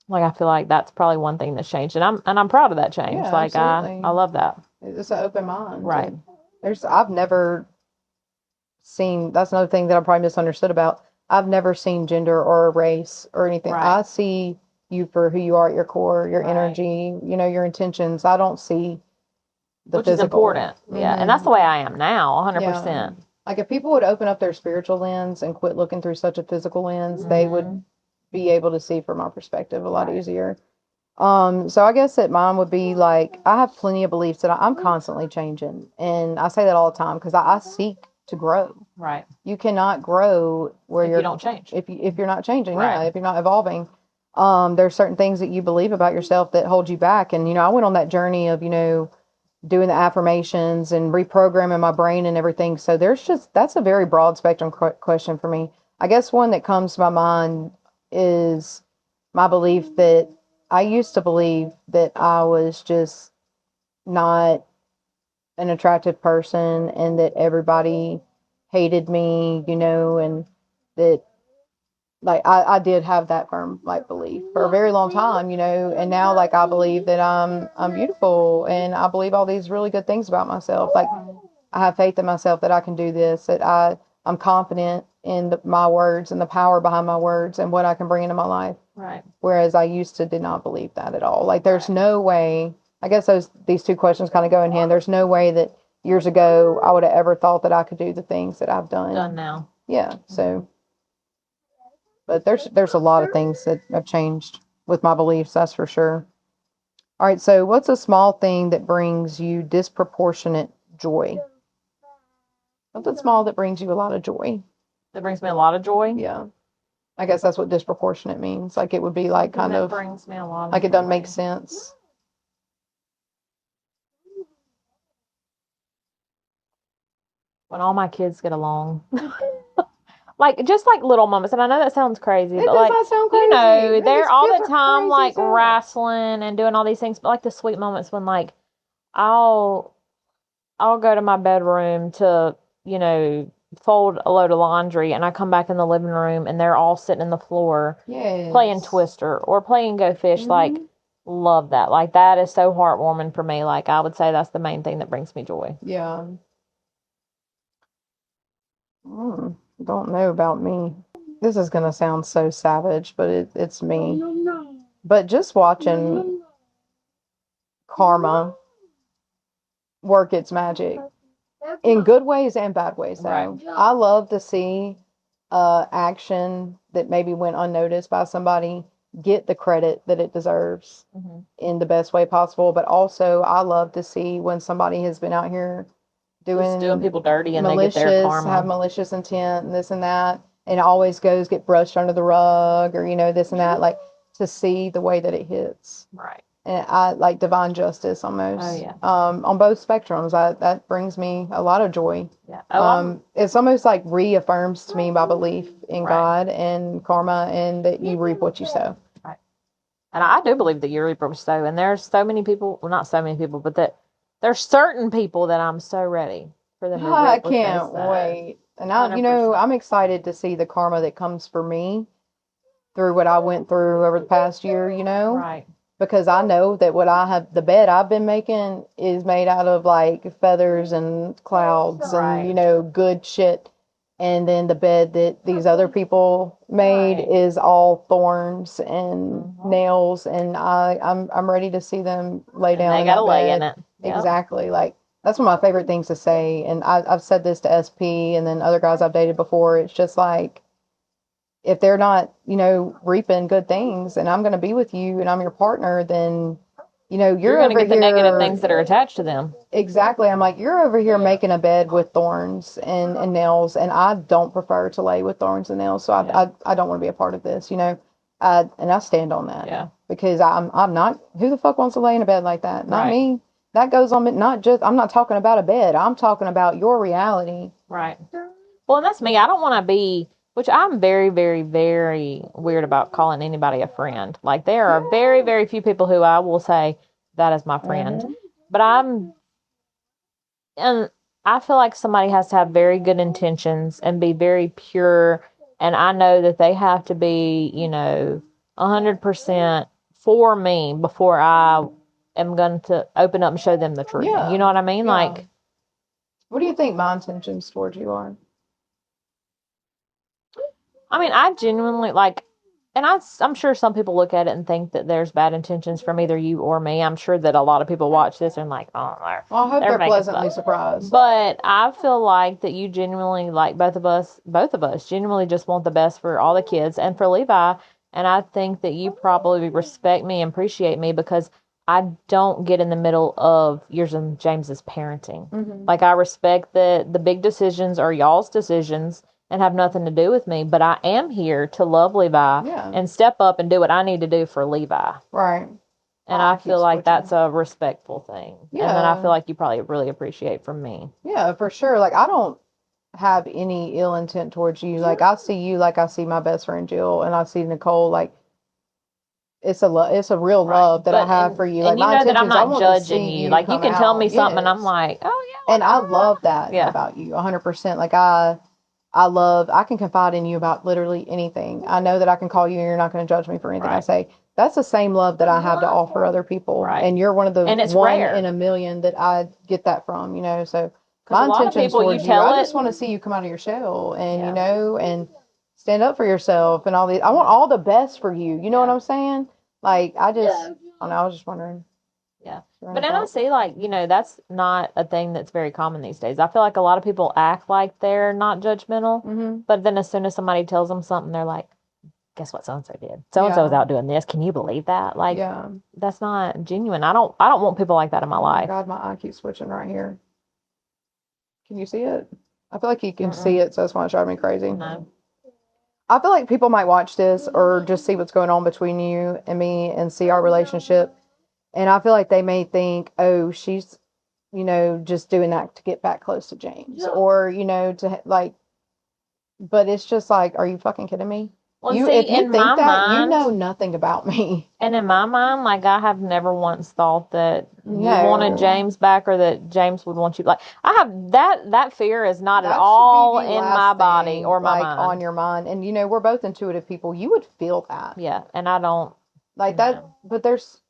Speaker 1: like, I feel like that's probably one thing that's changed. And I'm proud of that change. Like, I love that.
Speaker 2: It's an open mind.
Speaker 1: Right.
Speaker 2: I've never seen, that's another thing that I'm probably misunderstood about. I've never seen gender or race or anything. I see you for who you are at your core, your energy, you know, your intentions. I don't see the
Speaker 1: Which
Speaker 2: physical.
Speaker 1: is important. Yeah. And that's the way I am now, 100%.
Speaker 2: Like, if people would open up their spiritual lens and quit looking through such a physical lens, they would be able to see from our perspective a lot easier. So I guess that mine would be like, I have plenty of beliefs that I'm constantly changing. And I say that all the time because I seek to grow.
Speaker 1: Right.
Speaker 2: You cannot grow where
Speaker 1: you don't change.
Speaker 2: If you're not changing, if you're not evolving. There's certain things that you believe about yourself that hold you back. And, you know, I went on that journey of, you know, doing the affirmations and reprogramming my brain and everything. So that's a very broad spectrum question for me. I guess one that comes to my mind is my belief that I used to believe that I was just not an attractive person and that everybody hated me, you know, and that like I did have that firm like belief for a very long time, you know, and now like I believe that I'm beautiful, and I believe all these really good things about myself. Like I have faith in myself that I can do this, that I'm confident in my words and the power behind my words and what I can bring into my life.
Speaker 1: Right.
Speaker 2: Whereas I used to did not believe that at all. Like there's no way, I guess these two questions kind of go in hand. There's no way that years ago I would have ever thought that I could do the things that I've done
Speaker 1: now.
Speaker 2: Yeah. So, but there's a lot of things that have changed with my beliefs, that's for sure. All right, so what's a small thing that brings you disproportionate joy? Something small that brings you a lot of joy.
Speaker 1: That brings me a lot of joy?
Speaker 2: Yeah. I guess that's what disproportionate means. Like it would be like kind of
Speaker 1: brings me a lot of
Speaker 2: like it doesn't make sense.
Speaker 1: When all my kids get along. Like just like little moments, and I know that sounds crazy,
Speaker 2: It
Speaker 1: but
Speaker 2: does
Speaker 1: like
Speaker 2: not sound crazy.
Speaker 1: you know,
Speaker 2: These
Speaker 1: they're all
Speaker 2: kids
Speaker 1: the
Speaker 2: are
Speaker 1: time
Speaker 2: crazy
Speaker 1: like
Speaker 2: as hell.
Speaker 1: wrestling and doing all these things, but like the sweet moments when like I'll go to my bedroom to, you know, fold a load of laundry, and I come back in the living room and they're all sitting on the floor
Speaker 2: Yes.
Speaker 1: playing Twister or playing Go Fish. Like love that. Like that is so heartwarming for me. Like I would say that's the main thing that brings me joy.
Speaker 2: Yeah. Don't know about me. This is going to sound so savage, but it's me. But just watching karma work its magic in good ways and bad ways, though. Right. I love to see action that maybe went unnoticed by somebody get the credit that it deserves in the best way possible. But also, I love to see when somebody has been out here doing
Speaker 1: people dirty and
Speaker 2: malicious,
Speaker 1: they get their karma.
Speaker 2: Have malicious intent and this and that, and it always get brushed under the rug, or you know, this and that. Like to see the way that it hits,
Speaker 1: right?
Speaker 2: And I like divine justice almost.
Speaker 1: Oh yeah.
Speaker 2: On both spectrums, that brings me a lot of joy.
Speaker 1: Yeah.
Speaker 2: It's almost like reaffirms to me my belief in God and karma, and that you reap what you sow.
Speaker 1: Right. And I do believe that you reap what you sow. And there's so many people, well, not so many people, but that there's certain people that I'm so ready for them to reap
Speaker 2: I
Speaker 1: what
Speaker 2: can't
Speaker 1: they sow.
Speaker 2: wait. And I'm excited to see the karma that comes for me through what I went through over the past year, you know?
Speaker 1: Right.
Speaker 2: Because I know that the bed I've been making is made out of like feathers and clouds and, you know, good shit. And then the bed that these other people made is all thorns and nails. And I'm ready to see them lay down in that bed. They gotta lay in it. Yep. Exactly. Like, that's one of my favorite things to say. And I've said this to SP and then other guys I've dated before. It's just like, if they're not, you know, reaping good things and I'm going to be with you and I'm your partner, then, you know, you're going to get the negative things that are attached to them. Exactly. I'm like, you're over here making a bed with thorns and nails, and I don't prefer to lay with thorns and nails. So I don't want to be a part of this, you know, and I stand on that. Yeah. Because I'm not, who the fuck wants to lay in a bed like that? Not me. That goes on, I'm not talking about a bed. I'm talking about your reality. Right.
Speaker 1: Well, and that's me. I don't want to be, which I'm very, very, very weird about calling anybody a friend. Like there are very, very few people who I will say that is my friend. But and I feel like somebody has to have very good intentions and be very pure. And I know that they have to be, you know, 100% for me before I am going to open up and show them the truth. Yeah. You know what I mean? Yeah. Like,
Speaker 2: what do you think my intentions towards you are?
Speaker 1: I mean, I genuinely like, and I'm sure some people look at it and think that there's bad intentions from either you or me. I'm sure that a lot of people watch this and like, oh,
Speaker 2: well, I hope they're pleasantly surprised.
Speaker 1: But I feel like that you genuinely, like both of us genuinely just want the best for all the kids and for Levi. And I think that you probably respect me and appreciate me because I don't get in the middle of yours and James's parenting. Like I respect that the big decisions are y'all's decisions and have nothing to do with me, but I am here to love Levi and step up and do what I need to do for Levi.
Speaker 2: Right.
Speaker 1: And I feel like that's a respectful thing. Yeah. And then I feel like you probably really appreciate from me.
Speaker 2: Yeah, for sure. Like I don't have any ill intent towards you. Like I see you like I see my best friend Jill, and I see Nicole like it's a real love that I have for you. Like
Speaker 1: and you know that I'm not judging you. Like you can tell me something and I'm like, oh yeah.
Speaker 2: And I love that about you 100%. Like I can confide in you about literally anything. I know that I can call you and you're not going to judge me for anything I say. That's the same love that I have to offer other people.
Speaker 1: Right.
Speaker 2: And you're one of the
Speaker 1: And it's
Speaker 2: one
Speaker 1: rare.
Speaker 2: in a million that I get that from, so
Speaker 1: my intention towards you, I
Speaker 2: just want to see you come out of your shell and, and stand up for yourself and all these. I want all the best for you. You know what I'm saying? Like, I don't know, I was just wondering.
Speaker 1: Yeah. But then I see, like, that's not a thing that's very common these days. I feel like a lot of people act like they're not judgmental, but then as soon as somebody tells them something, they're like, guess what so-and-so did? So-and-so was out doing this. Can you believe that? Like, that's not genuine. I don't want people like that in my life.
Speaker 2: God, my eye keeps switching right here. Can you see it? I feel like you can see it, so that's why it's driving me crazy.
Speaker 1: No.
Speaker 2: I feel like people might watch this or just see what's going on between you and me and see our relationship. And I feel like they may think, oh, she's, just doing that to get back close to James. Or, to like, but it's just like, are you fucking kidding me?
Speaker 1: Well,
Speaker 2: if you think that, you know nothing about me.
Speaker 1: And in my mind, like, I have never once thought that you wanted James back or that James would want you. Like, I have that fear is not at all in my body or my mind.
Speaker 2: On your mind. And, we're both intuitive people. You would feel that.
Speaker 1: Yeah. And I don't.
Speaker 2: Like that, but there's.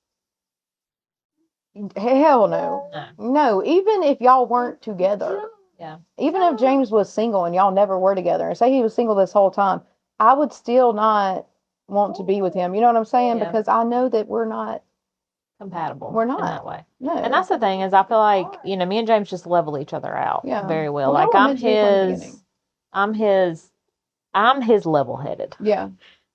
Speaker 2: Hell no. No, even if y'all weren't together.
Speaker 1: Yeah.
Speaker 2: Even if James was single and y'all never were together, and say he was single this whole time, I would still not want to be with him. You know what I'm saying? Yeah. Because I know that we're not
Speaker 1: compatible.
Speaker 2: We're not
Speaker 1: in that way.
Speaker 2: No.
Speaker 1: And that's the thing is, I feel like me and James just level each other out very well. Like, I'm his level-headed.
Speaker 2: Yeah.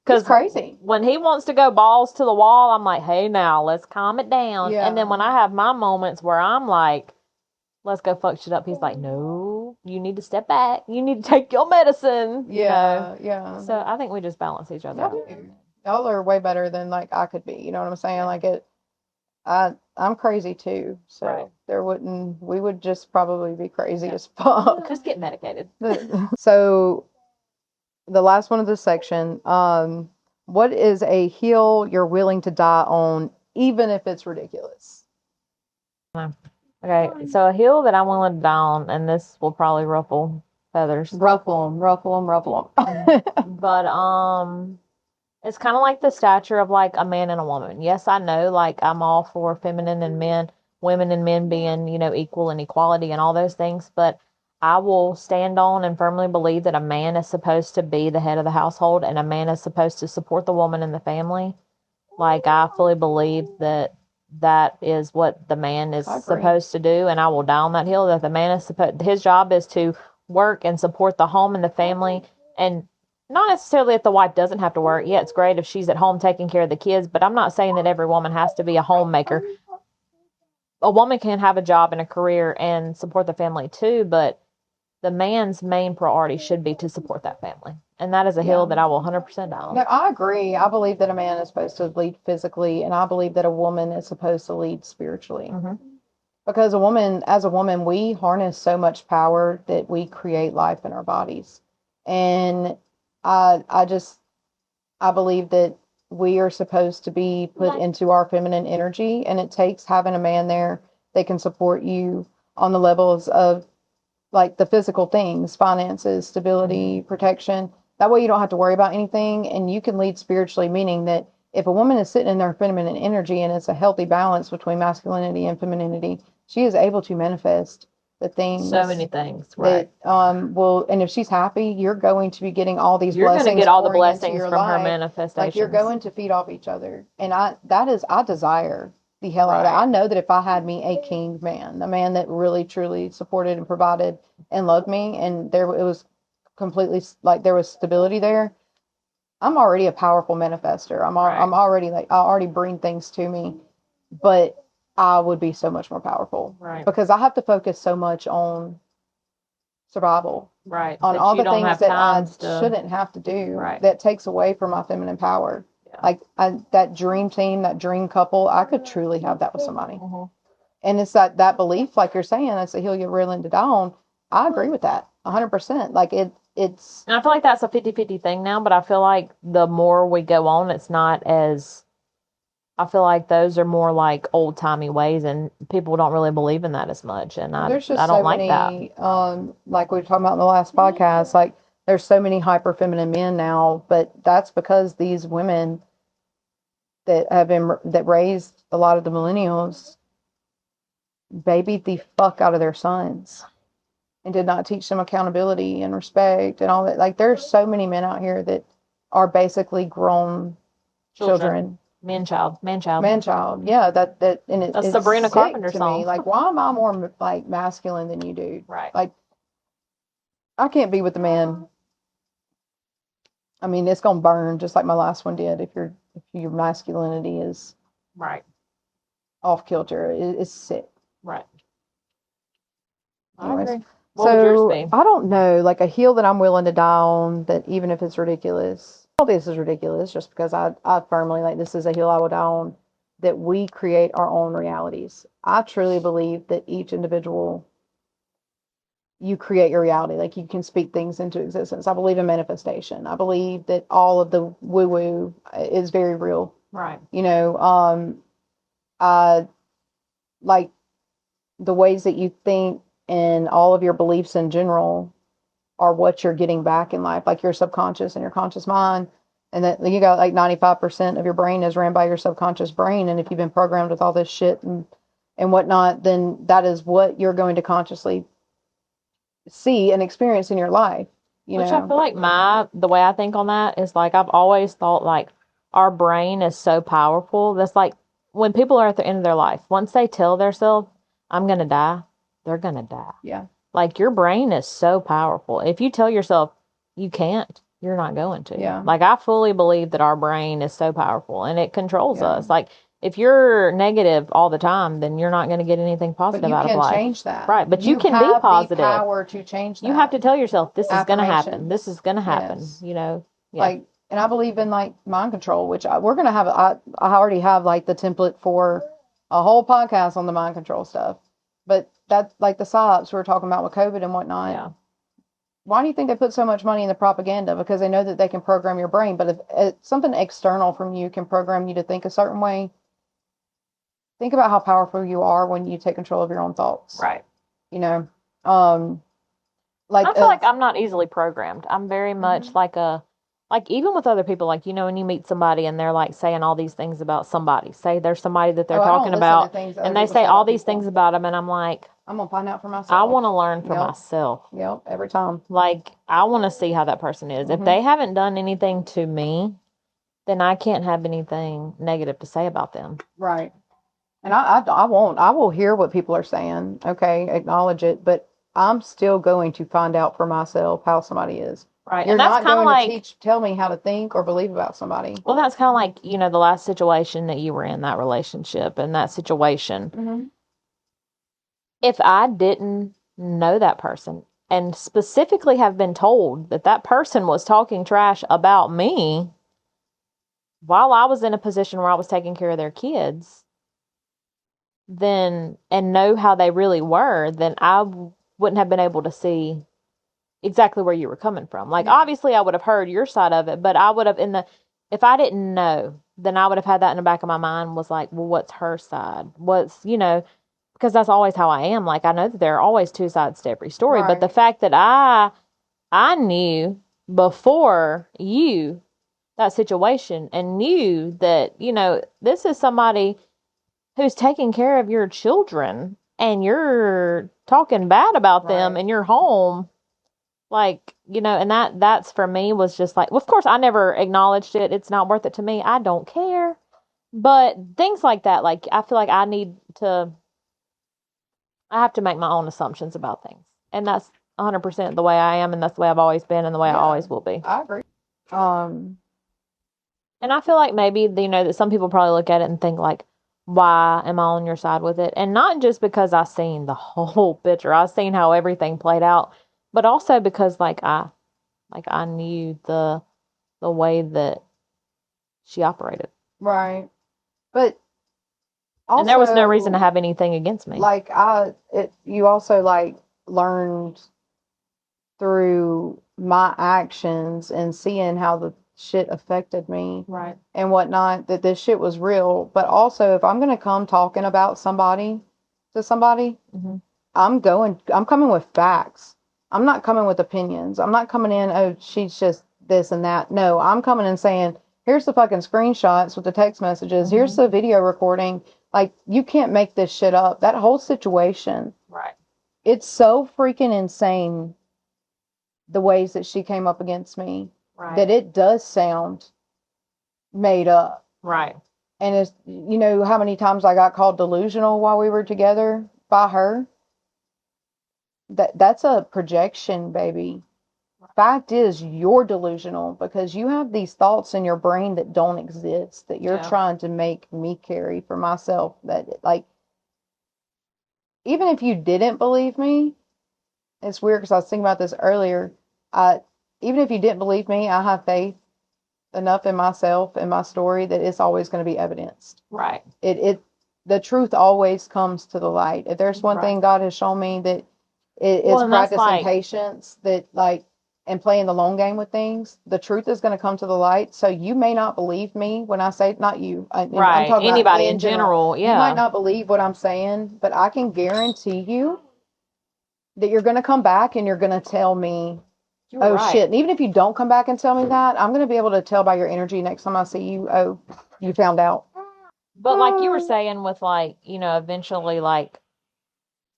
Speaker 2: Because crazy.
Speaker 1: When he wants to go balls to the wall, I'm like, hey, now let's calm it down. Yeah. And then when I have my moments where I'm like, let's go fuck shit up, he's like, no, you need to step back. You need to take your medicine.
Speaker 2: Yeah.
Speaker 1: So I think we just balance each other out.
Speaker 2: Y'all are way better than like I could be. You know what I'm saying? Like I'm crazy too. So we would just probably be crazy as fuck.
Speaker 1: Just get medicated.
Speaker 2: So the last one of this section, what is a hill you're willing to die on, even if it's ridiculous?
Speaker 1: Okay, so a hill that I'm willing to die on, and this will probably ruffle feathers.
Speaker 2: Ruffle them.
Speaker 1: But it's kind of like the stature of like a man and a woman. Yes, I know, like, I'm all for feminine and women and men being, equal and equality and all those things, but I will stand on and firmly believe that a man is supposed to be the head of the household and a man is supposed to support the woman and the family. Like, I fully believe that is what the man is supposed to do, and I will die on that hill that the man is his job is to work and support the home and the family, and not necessarily if the wife doesn't have to work. Yeah, it's great if she's at home taking care of the kids, but I'm not saying that every woman has to be a homemaker. A woman can have a job and a career and support the family too, but the man's main priority should be to support that family. And that is a hill that I will 100% die on.
Speaker 2: No, I agree. I believe that a man is supposed to lead physically, and I believe that a woman is supposed to lead spiritually. Mm-hmm. Because as a woman, we harness so much power that we create life in our bodies. And I believe that we are supposed to be put into our feminine energy, and it takes having a man there that can support you on the levels of like the physical things, finances, stability, protection. That way you don't have to worry about anything, and you can lead spiritually, meaning that if a woman is sitting in their feminine energy and it's a healthy balance between masculinity and femininity, she is able to manifest the things.
Speaker 1: So many things, right?
Speaker 2: That, and if she's happy, you're going to be getting all these blessings.
Speaker 1: You're going to get all the blessings from her manifestations.
Speaker 2: Like, you're going to feed off each other. And I desire the hell out of that. I know that if I had me a king man, a man that really truly supported and provided and loved me, and it was completely like there was stability there, I'm already a powerful manifester. I'm already like, I already bring things to me, but I would be so much more powerful, right? Because I have to focus so much on survival,
Speaker 1: right?
Speaker 2: On all the things that I shouldn't have to do,
Speaker 1: right? That
Speaker 2: takes away from my feminine power. Like that dream team, that dream couple, I could truly have that with somebody. Mm-hmm. And it's that belief, like you're saying, that's a hill you're willing to die on. I agree with that 100%. Like it's.
Speaker 1: And I feel like that's a 50-50 thing now, but I feel like the more we go on, it's not as. I feel like those are more like old timey ways, and people don't really believe in that as much. And I don't like that.
Speaker 2: Like we were talking about in the last podcast, like there's so many hyper feminine men now, but that's because these women that raised a lot of the millennials babied the fuck out of their sons and did not teach them accountability and respect and all that. Like, there's so many men out here that are basically grown children.
Speaker 1: Man child.
Speaker 2: Yeah, that and
Speaker 1: that's Sabrina Carpenter song.
Speaker 2: Me. Like, why am I more like masculine than you do?
Speaker 1: Right.
Speaker 2: Like, I can't be with the man. I mean, it's gonna burn just like my last one did. If your masculinity is
Speaker 1: right
Speaker 2: off kilter, it's sick.
Speaker 1: Right.
Speaker 2: Anyways,
Speaker 1: I agree. What would yours be?
Speaker 2: I don't know, like a hill that I'm willing to die on, that even if it's ridiculous, all this is ridiculous, just because I firmly, like, this is a hill I would die on, that we create our own realities. I truly believe that each individual, you create your reality. Like, you can speak things into existence. I believe in manifestation. I believe that all of the woo-woo is very real.
Speaker 1: Right.
Speaker 2: You know, I like the ways that you think and all of your beliefs in general are what you're getting back in life, like your subconscious and your conscious mind. And that you got like 95% of your brain is ran by your subconscious brain. And if you've been programmed with all this shit and whatnot, then that is what you're going to consciously see and experience in your life.
Speaker 1: Which I feel like the way I think on that is, like, I've always thought, like, our brain is so powerful. That's like when people are at the end of their life, once they tell themselves, I'm going to die, they're going to die.
Speaker 2: Yeah.
Speaker 1: Like, your brain is so powerful. If you tell yourself you can't, you're not going to.
Speaker 2: Yeah.
Speaker 1: Like, I fully believe that our brain is so powerful and it controls us. Like, if you're negative all the time, then you're not going to get anything positive out of life.
Speaker 2: But you can change that.
Speaker 1: Right. But you can be positive.
Speaker 2: The power to change that.
Speaker 1: You have to tell yourself, this is going to happen. This is going to happen. Yes. You know? Yeah.
Speaker 2: Like, and I believe in, like, mind control, which we're going to have, I already have, like, the template for a whole podcast on the mind control stuff. But that's like the psyops we were talking about with COVID and whatnot.
Speaker 1: Yeah.
Speaker 2: Why do you think they put so much money in the propaganda? Because they know that they can program your brain. But if something external from you can program you to think a certain way, think about how powerful you are when you take control of your own thoughts.
Speaker 1: Right.
Speaker 2: You know,
Speaker 1: like, I feel like I'm not easily programmed. I'm very much like even with other people, like, you know, when you meet somebody and they're like saying all these things about somebody, say there's somebody that they're talking about and they say all these things about them. And I'm like,
Speaker 2: I'm going to find out for myself.
Speaker 1: I want to learn for myself.
Speaker 2: Yep. Every time.
Speaker 1: Like, I want to see how that person is. If they haven't done anything to me, then I can't have anything negative to say about them.
Speaker 2: Right. And I won't. I will hear what people are saying. Okay. Acknowledge it. But I'm still going to find out for myself how somebody is.
Speaker 1: Right.
Speaker 2: You're
Speaker 1: and that's
Speaker 2: not going
Speaker 1: like,
Speaker 2: to tell me how to think or believe about somebody.
Speaker 1: Well, that's kind of like, you know, the last situation that you were in, that relationship and that situation.
Speaker 2: Mm-hmm.
Speaker 1: If I didn't know that person and specifically have been told that that person was talking trash about me while I was in a position where I was taking care of their kids, then, and know how they really were, then I wouldn't have been able to see exactly where you were coming from. Like, obviously I would have heard your side of it, but I would have if I didn't know, then I would have had that in the back of my mind, was like, well, what's her side? What's, you know, because that's always how I am. Like, I know that there are always two sides to every story, but the fact that I knew before you that situation and knew that, you know, this is somebody who's taking care of your children and you're talking bad about them in your home. Like, you know, and that's for me was just like, well, of course I never acknowledged it. It's not worth it to me. I don't care. But things like that, like, I feel like I have to make my own assumptions about things. And that's 100% the way I am. And that's the way I've always been and the way I always will be.
Speaker 2: I agree.
Speaker 1: And I feel like maybe, you know, that some people probably look at it and think like, why am I on your side with it? And not just because I've seen the whole picture. I've seen how everything played out. But also because, like, I knew the way that she operated.
Speaker 2: Right. But also,
Speaker 1: and there was no reason to have anything against me.
Speaker 2: Like, you also, like, learned through my actions and seeing how the shit affected me.
Speaker 1: Right.
Speaker 2: And whatnot, that this shit was real. But also, if I'm going to come talking about somebody to somebody, I'm coming with facts. I'm not coming with opinions. I'm not coming in, oh, she's just this and that. No, I'm coming in saying, here's the fucking screenshots with the text messages. Here's the video recording. Like, you can't make this shit up. That whole situation.
Speaker 1: Right.
Speaker 2: It's so freaking insane the ways that she came up against me.
Speaker 1: Right.
Speaker 2: That it does sound made up.
Speaker 1: Right.
Speaker 2: And it's, you know, how many times I got called delusional while we were together by her? That's a projection, baby. Fact is, you're delusional because you have these thoughts in your brain that don't exist, that you're trying to make me carry for myself. That, like, even if you didn't believe me, it's weird because I was thinking about this earlier. Even if you didn't believe me, I have faith enough in myself and my story that it's always going to be evidenced.
Speaker 1: Right.
Speaker 2: The truth always comes to the light. If there's one thing God has shown me, that it's practicing patience, that, like, and playing the long game with things. The truth is going to come to the light. So you may not believe me when I say, not you. I'm talking
Speaker 1: anybody
Speaker 2: about
Speaker 1: in general. Yeah.
Speaker 2: You might not believe what I'm saying, but I can guarantee you that you're going to come back and you're going to tell me, shit. And even if you don't come back and tell me that, I'm going to be able to tell by your energy next time I see you, oh, you found out.
Speaker 1: But like you were saying with, like, you know, eventually, like,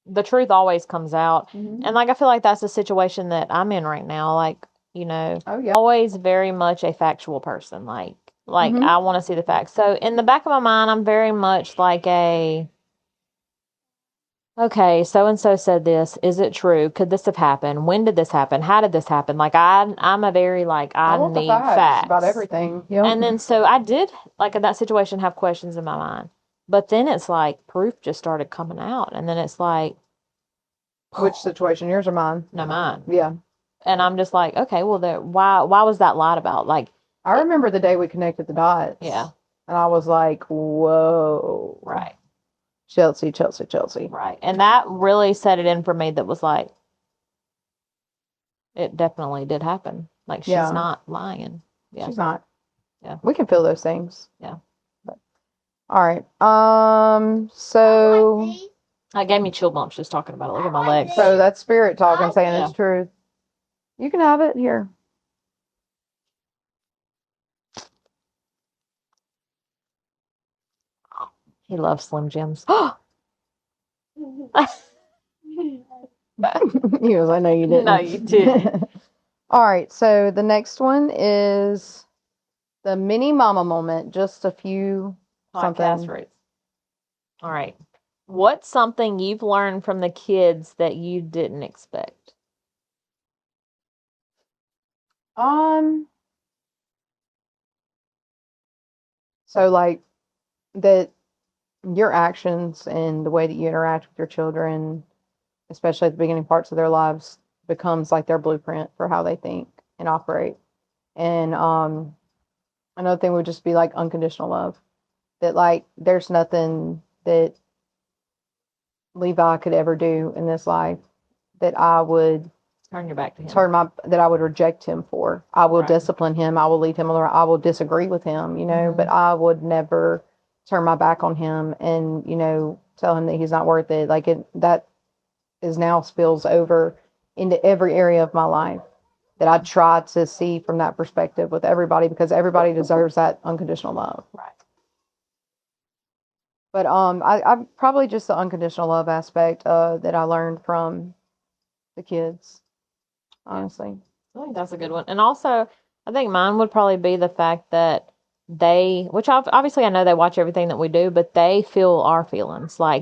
Speaker 1: the truth always comes out. Mm-hmm. And, like, I feel like that's the situation that I'm in right now. Like, you know, always very much a factual person. Like mm-hmm. I want to see the facts. So in the back of my mind, I'm very much like okay, so-and-so said this. Is it true? Could this have happened? When did this happen? How did this happen? Like, I'm a very, like, I need facts
Speaker 2: about everything. Yep.
Speaker 1: And then, so I did, like, in that situation, have questions in my mind. But then it's like proof just started coming out. And then it's like.
Speaker 2: Which situation? Yours or mine?
Speaker 1: No, mine.
Speaker 2: Yeah.
Speaker 1: And I'm just like, okay, well, why was that lied about? Like,
Speaker 2: I remember the day we connected the dots.
Speaker 1: Yeah.
Speaker 2: And I was like, whoa.
Speaker 1: Right.
Speaker 2: Chelsea.
Speaker 1: Right. And that really set it in for me, that was like, it definitely did happen. Like, she's not lying. Yeah.
Speaker 2: She's not.
Speaker 1: Yeah.
Speaker 2: We can feel those things.
Speaker 1: Yeah.
Speaker 2: But, all right. So.
Speaker 1: I gave me chill bumps just talking about it. Look at my legs.
Speaker 2: So that's spirit talking, saying it's true. You can have it here.
Speaker 1: He loves Slim Jims.
Speaker 2: He goes, I know you didn't.
Speaker 1: No, you didn't.
Speaker 2: All right, so the next one is the mini mama moment. Just a few
Speaker 1: podcast rates. All right. What's something you've learned from the kids that you didn't expect?
Speaker 2: So, like, that your actions and the way that you interact with your children, especially at the beginning parts of their lives, becomes like their blueprint for how they think and operate. And another thing would just be like unconditional love. That, like, there's nothing that Levi could ever do in this life that I would
Speaker 1: turn your back to him.
Speaker 2: That I would reject him for. I will discipline him. I will lead him along. I will disagree with him, you know, but I would never turn my back on him and, you know, tell him that he's not worth it. Like, that is now spills over into every area of my life, that I try to see from that perspective with everybody, because everybody deserves that unconditional love.
Speaker 1: Right.
Speaker 2: But I probably just the unconditional love aspect that I learned from the kids, honestly.
Speaker 1: I think that's a good one. And also, I think mine would probably be the fact that which obviously I know they watch everything that we do, but they feel our feelings. Like,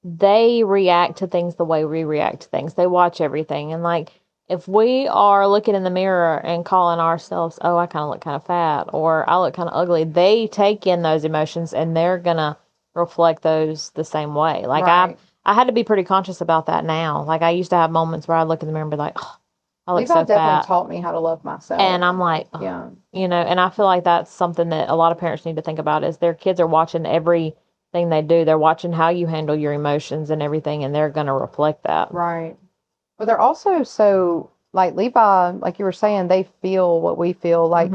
Speaker 1: they react to things the way we react to things. They watch everything. And, like, if we are looking in the mirror and calling ourselves, oh, I kind of look kind of fat, or I look kind of ugly, they take in those emotions and they're going to reflect those the same way. Like, I had to be pretty conscious about that now. Like, I used to have moments where I'd look in the mirror and be like, oh, I look so fat.
Speaker 2: Definitely taught me how to love myself.
Speaker 1: And I'm like, oh, you know, and I feel like that's something that a lot of parents need to think about, is their kids are watching everything they do. They're watching how you handle your emotions and everything, and they're going to reflect that.
Speaker 2: Right. But they're also so, like, Levi, like you were saying, they feel what we feel. Like,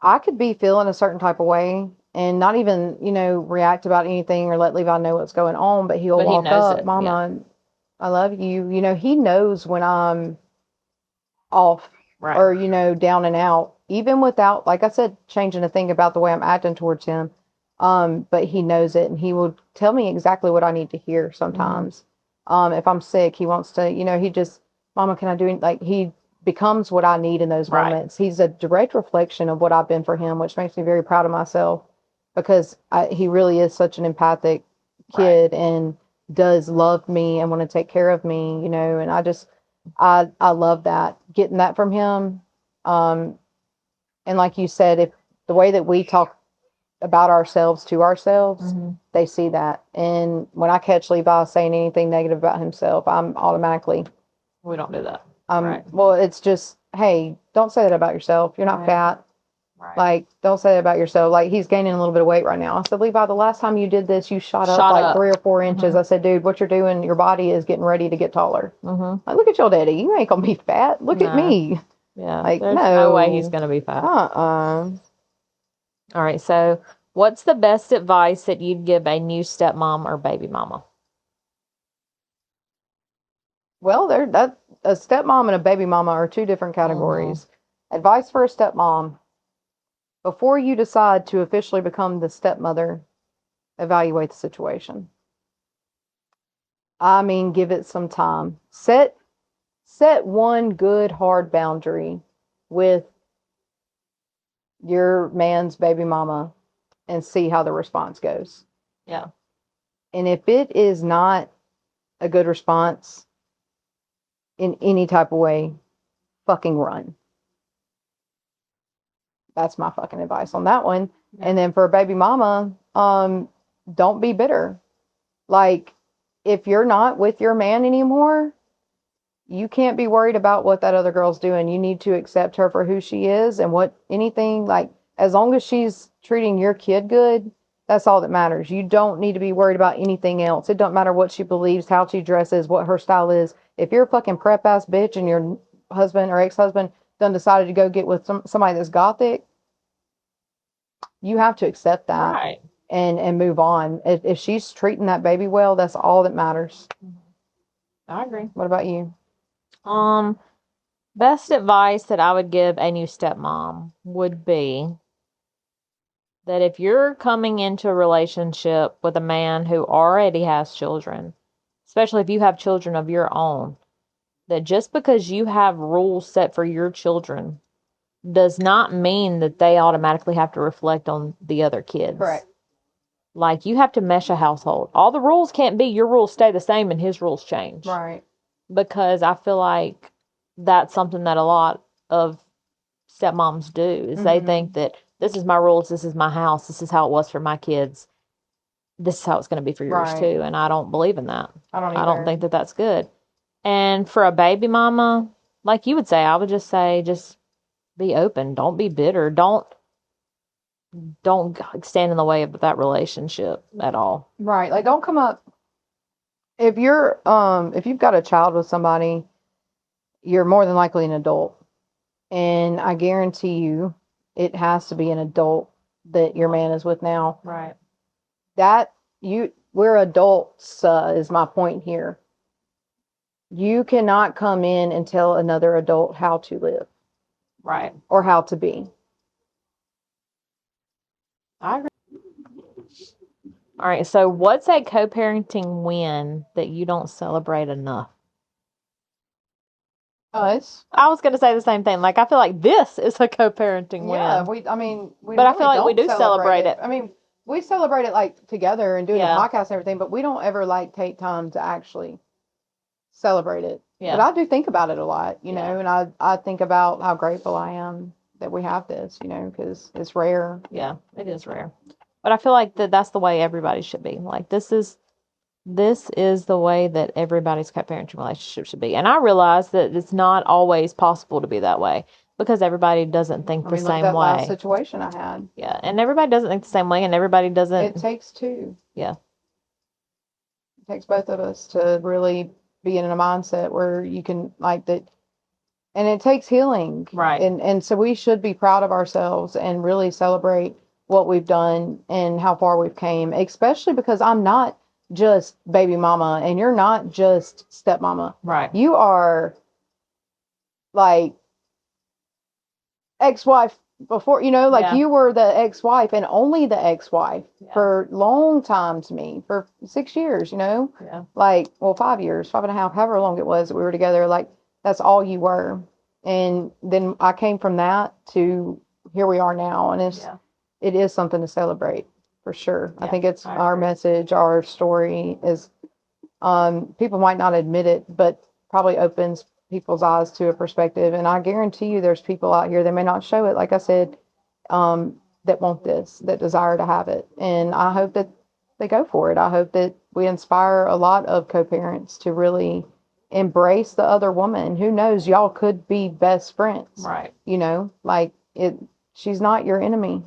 Speaker 2: I could be feeling a certain type of way and not even, you know, react about anything or let Levi know what's going on, but he'll walk up, Mama, I love you. You know, he knows when I'm off
Speaker 1: Right.
Speaker 2: or, you know, down and out, even without, like I said, changing a thing about the way I'm acting towards him. But he knows it and he will tell me exactly what I need to hear sometimes. If I'm sick, he wants to, you know, he just, Mama, can I do it? Like he becomes what I need in those
Speaker 1: Right.
Speaker 2: moments. He's a direct reflection of what I've been for him, which makes me very proud of myself because he really is such an empathic kid and does love me and want to take care of me, you know, and I love that, getting that from him. And like you said, if the way that we talk about ourselves to ourselves, they see that. And when I catch Levi saying anything negative about himself, I'm automatically,
Speaker 1: We don't do that.
Speaker 2: well, it's just, hey, don't say that about yourself. You're not fat. Like, don't say that about yourself. Like, he's gaining a little bit of weight right now. I said, Levi, the last time you did this, you shot up like 3 or 4 inches. I said, dude, what you're doing, your body is getting ready to get taller. Like, look at your daddy. You ain't gonna be fat. Look at me.
Speaker 1: Yeah.
Speaker 2: Like,
Speaker 1: there's no way he's gonna be fat.
Speaker 2: All
Speaker 1: right. So, what's the best advice that you'd give a new stepmom or baby mama?
Speaker 2: Well, a stepmom and a baby mama are 2 different categories. Advice for a stepmom: before you decide to officially become the stepmother, evaluate the situation. I mean, give it some time. Set one good hard boundary with your man's baby mama and see how the response goes.
Speaker 1: Yeah.
Speaker 2: And if it is not a good response in any type of way, fucking run. That's my fucking advice on that one. Yeah. And then for a baby mama, don't be bitter. Like, if you're not with your man anymore, you can't be worried about what that other girl's doing. You need to accept her for who she is and what anything, like, as long as she's treating your kid good, that's all that matters. You don't need to be worried about anything else. It don't matter what she believes, how she dresses, what her style is. If you're a fucking prep ass bitch and your husband or ex-husband done decided to go get with somebody that's gothic, you have to accept that and move on. If she's treating that baby well, that's all that matters.
Speaker 1: I agree.
Speaker 2: What about you?
Speaker 1: Best advice that I would give a new stepmom would be that if you're coming into a relationship with a man who already has children, especially if you have children of your own, that just because you have rules set for your children does not mean that they automatically have to reflect on the other kids.
Speaker 2: Correct.
Speaker 1: Like, you have to mesh a household. All the rules can't be your rules stay the same and his rules change.
Speaker 2: Right.
Speaker 1: Because I feel like that's something that a lot of stepmoms do is they think that this is my rules, this is my house, this is how it was for my kids, this is how it's going to be for yours too. And I don't believe in that. I don't think that that's good. And for a baby mama, like you would say, I would just say, just be open. Don't be bitter. Don't stand in the way of that relationship at all.
Speaker 2: Right. Like, don't come up if you've got a child with somebody, you're more than likely an adult. And I guarantee you it has to be an adult that your man is with now.
Speaker 1: Right.
Speaker 2: We're adults, is my point here. You cannot come in and tell another adult how to live.
Speaker 1: Right.
Speaker 2: Or how to be.
Speaker 1: I agree. All right. So what's a co-parenting win that you don't celebrate enough?
Speaker 2: Us.
Speaker 1: I was going to say the same thing. Like, I feel like this is a co-parenting win.
Speaker 2: Yeah,
Speaker 1: but
Speaker 2: really
Speaker 1: I feel like we do celebrate it.
Speaker 2: I mean, we celebrate it like together and doing the podcast and everything, but we don't ever like take time to actually celebrate it. Yeah. But I do think about it a lot, you know, and I think about how grateful I am that we have this, you know, because it's rare.
Speaker 1: Yeah, it is rare. But I feel like that's the way everybody should be. Like, this is the way that everybody's co-parenting relationship should be. And I realize that it's not always possible to be that way because everybody doesn't think the same way.
Speaker 2: Last situation I had.
Speaker 1: Yeah, and everybody doesn't think the same way, and everybody doesn't.
Speaker 2: It takes 2.
Speaker 1: Yeah.
Speaker 2: It takes both of us to really be in a mindset where you can, like, that. And it takes healing.
Speaker 1: Right.
Speaker 2: And so we should be proud of ourselves and really celebrate what we've done and how far we've came, especially because I'm not just baby mama and you're not just stepmama.
Speaker 1: Right.
Speaker 2: You are like ex-wife before, like you were the ex-wife and only the ex-wife for long time to me, for 6 years,
Speaker 1: Yeah.
Speaker 2: like, well, 5 years, 5.5, however long it was that we were together. Like, that's all you were. And then I came from that to here we are now. And it is something to celebrate for sure. I think it's our message, our story is, people might not admit it, but probably opens people's eyes to a perspective. And I guarantee you there's people out here that may not show it, like I said, that want this, that desire to have it. And I hope that they go for it. I hope that we inspire a lot of co-parents to really embrace the other woman. Who knows, y'all could be best friends.
Speaker 1: Right.
Speaker 2: Like she's not your enemy.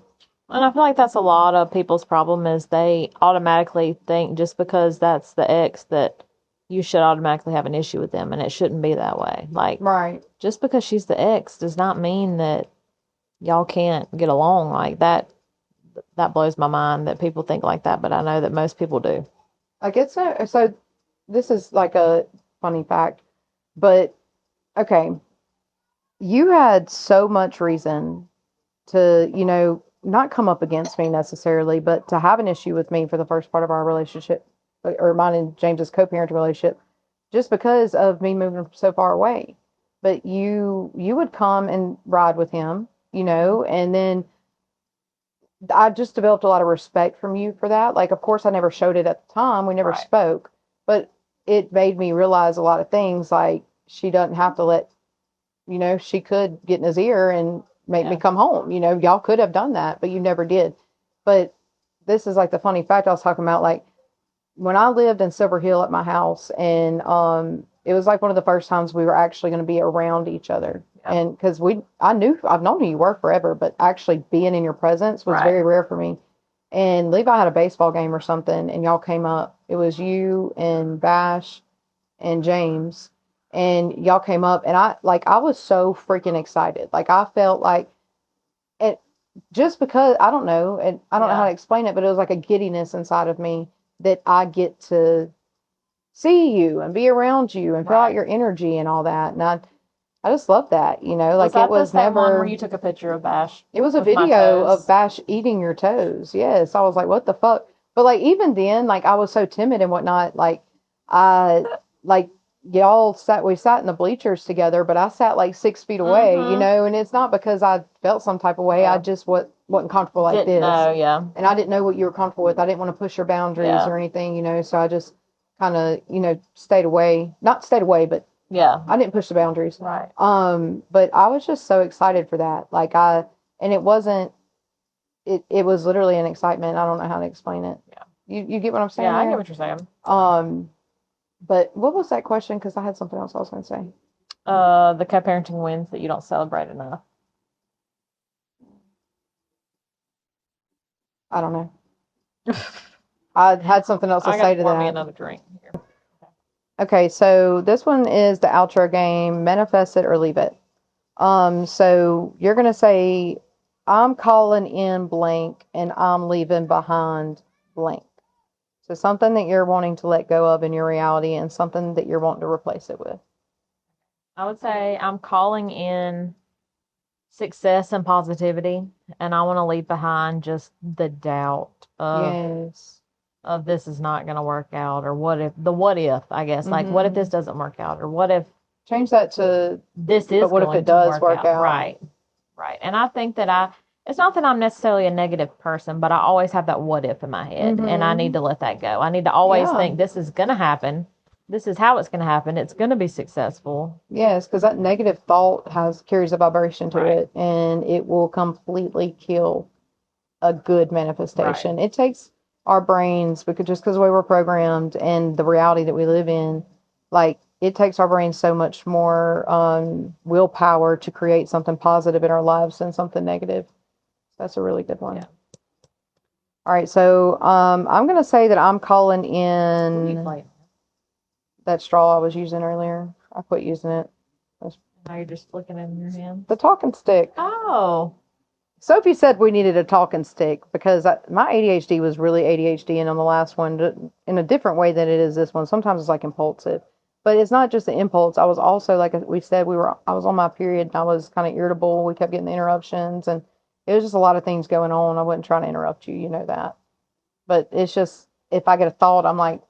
Speaker 1: And I feel like that's a lot of people's problem is they automatically think just because that's the ex that you should automatically have an issue with them, and it shouldn't be that way. Like,
Speaker 2: right.
Speaker 1: Just because she's the ex does not mean that y'all can't get along. Like that blows my mind that people think like that, but I know that most people do.
Speaker 2: I guess so this is like a funny fact, but okay, you had so much reason to, not come up against me necessarily, but to have an issue with me for the first part of our relationship, or mine and James's co-parenting relationship, just because of me moving so far away. But you would come and ride with him, and then I just developed a lot of respect from you for that. Like, of course, I never showed it at the time. We never spoke, but it made me realize a lot of things. Like, she doesn't have to let, she could get in his ear and make me come home. Y'all could have done that, but you never did. But this is like the funny fact I was talking about. Like, when I lived in Silver Hill at my house, and it was like one of the first times we were actually going to be around each other. And because I've known who you were forever, but actually being in your presence was very rare for me. And Levi had a baseball game or something, and y'all came up. It was you and Bash and James, and y'all came up, and I was so freaking excited. Like, I felt like it, just because I don't know, and I don't know how to explain it, but it was like a giddiness inside of me that I get to see you and be around you and feel out your energy and all that. And I just love that, like it was never
Speaker 1: one where you took a picture of Bash.
Speaker 2: It was a video of Bash eating your toes. Yes. I was like, what the fuck? But like, even then, like, I was so timid and whatnot. Like, like we sat in the bleachers together, but I sat like 6 feet away, and it's not because I felt some type of way. I just wasn't comfortable like this. And I didn't know what you were comfortable with. I didn't want to push your boundaries or anything, so I just kind of, stayed away. Not stayed away, but I didn't push the boundaries.
Speaker 1: Right.
Speaker 2: But I was just so excited for that. Like, and it wasn't, it was literally an excitement. I don't know how to explain it. Yeah. You get what I'm saying?
Speaker 1: Yeah, I get what you're saying.
Speaker 2: But what was that question? Because I had something else I was going to say.
Speaker 1: The co-parenting wins that you don't celebrate enough.
Speaker 2: I don't know. I had something else to say to that.
Speaker 1: Me another drink here.
Speaker 2: Okay, so this one is the outro game. Manifest it or leave it. So you're going to say, I'm calling in blank and I'm leaving behind blank. So something that you're wanting to let go of in your reality and something that you're wanting to replace it with.
Speaker 1: I would say I'm calling in success and positivity, and I want to leave behind just the doubt of this is not going to work out, or what if, I guess, like, what if this doesn't work out, or what if
Speaker 2: change that to
Speaker 1: this is,
Speaker 2: but what if it does work out?
Speaker 1: Right. And I think that it's not that I'm necessarily a negative person, but I always have that what if in my head, and I need to let that go. I need to always think this is going to happen. This is how it's going to happen. It's going to be successful.
Speaker 2: Yes, because that negative thought carries a vibration to it, and it will completely kill a good manifestation. It takes our brains, because we were programmed and the reality that we live in, like, it takes our brains so much more willpower to create something positive in our lives than something negative. That's a really good one. Yeah. All right, so I'm going to say that I'm calling in that straw I was using earlier. I quit using it.
Speaker 1: Now you're just flicking it in your hand.
Speaker 2: The talking stick.
Speaker 1: Oh.
Speaker 2: Sophie said we needed a talking stick because my ADHD was really ADHD, and on the last one, in a different way than it is this one. Sometimes it's like impulsive, but it's not just the impulse. I was also, like we said, I was on my period and I was kind of irritable. We kept getting the interruptions, and it was just a lot of things going on. I wasn't trying to interrupt you, you know that. But it's just, if I get a thought, I'm like,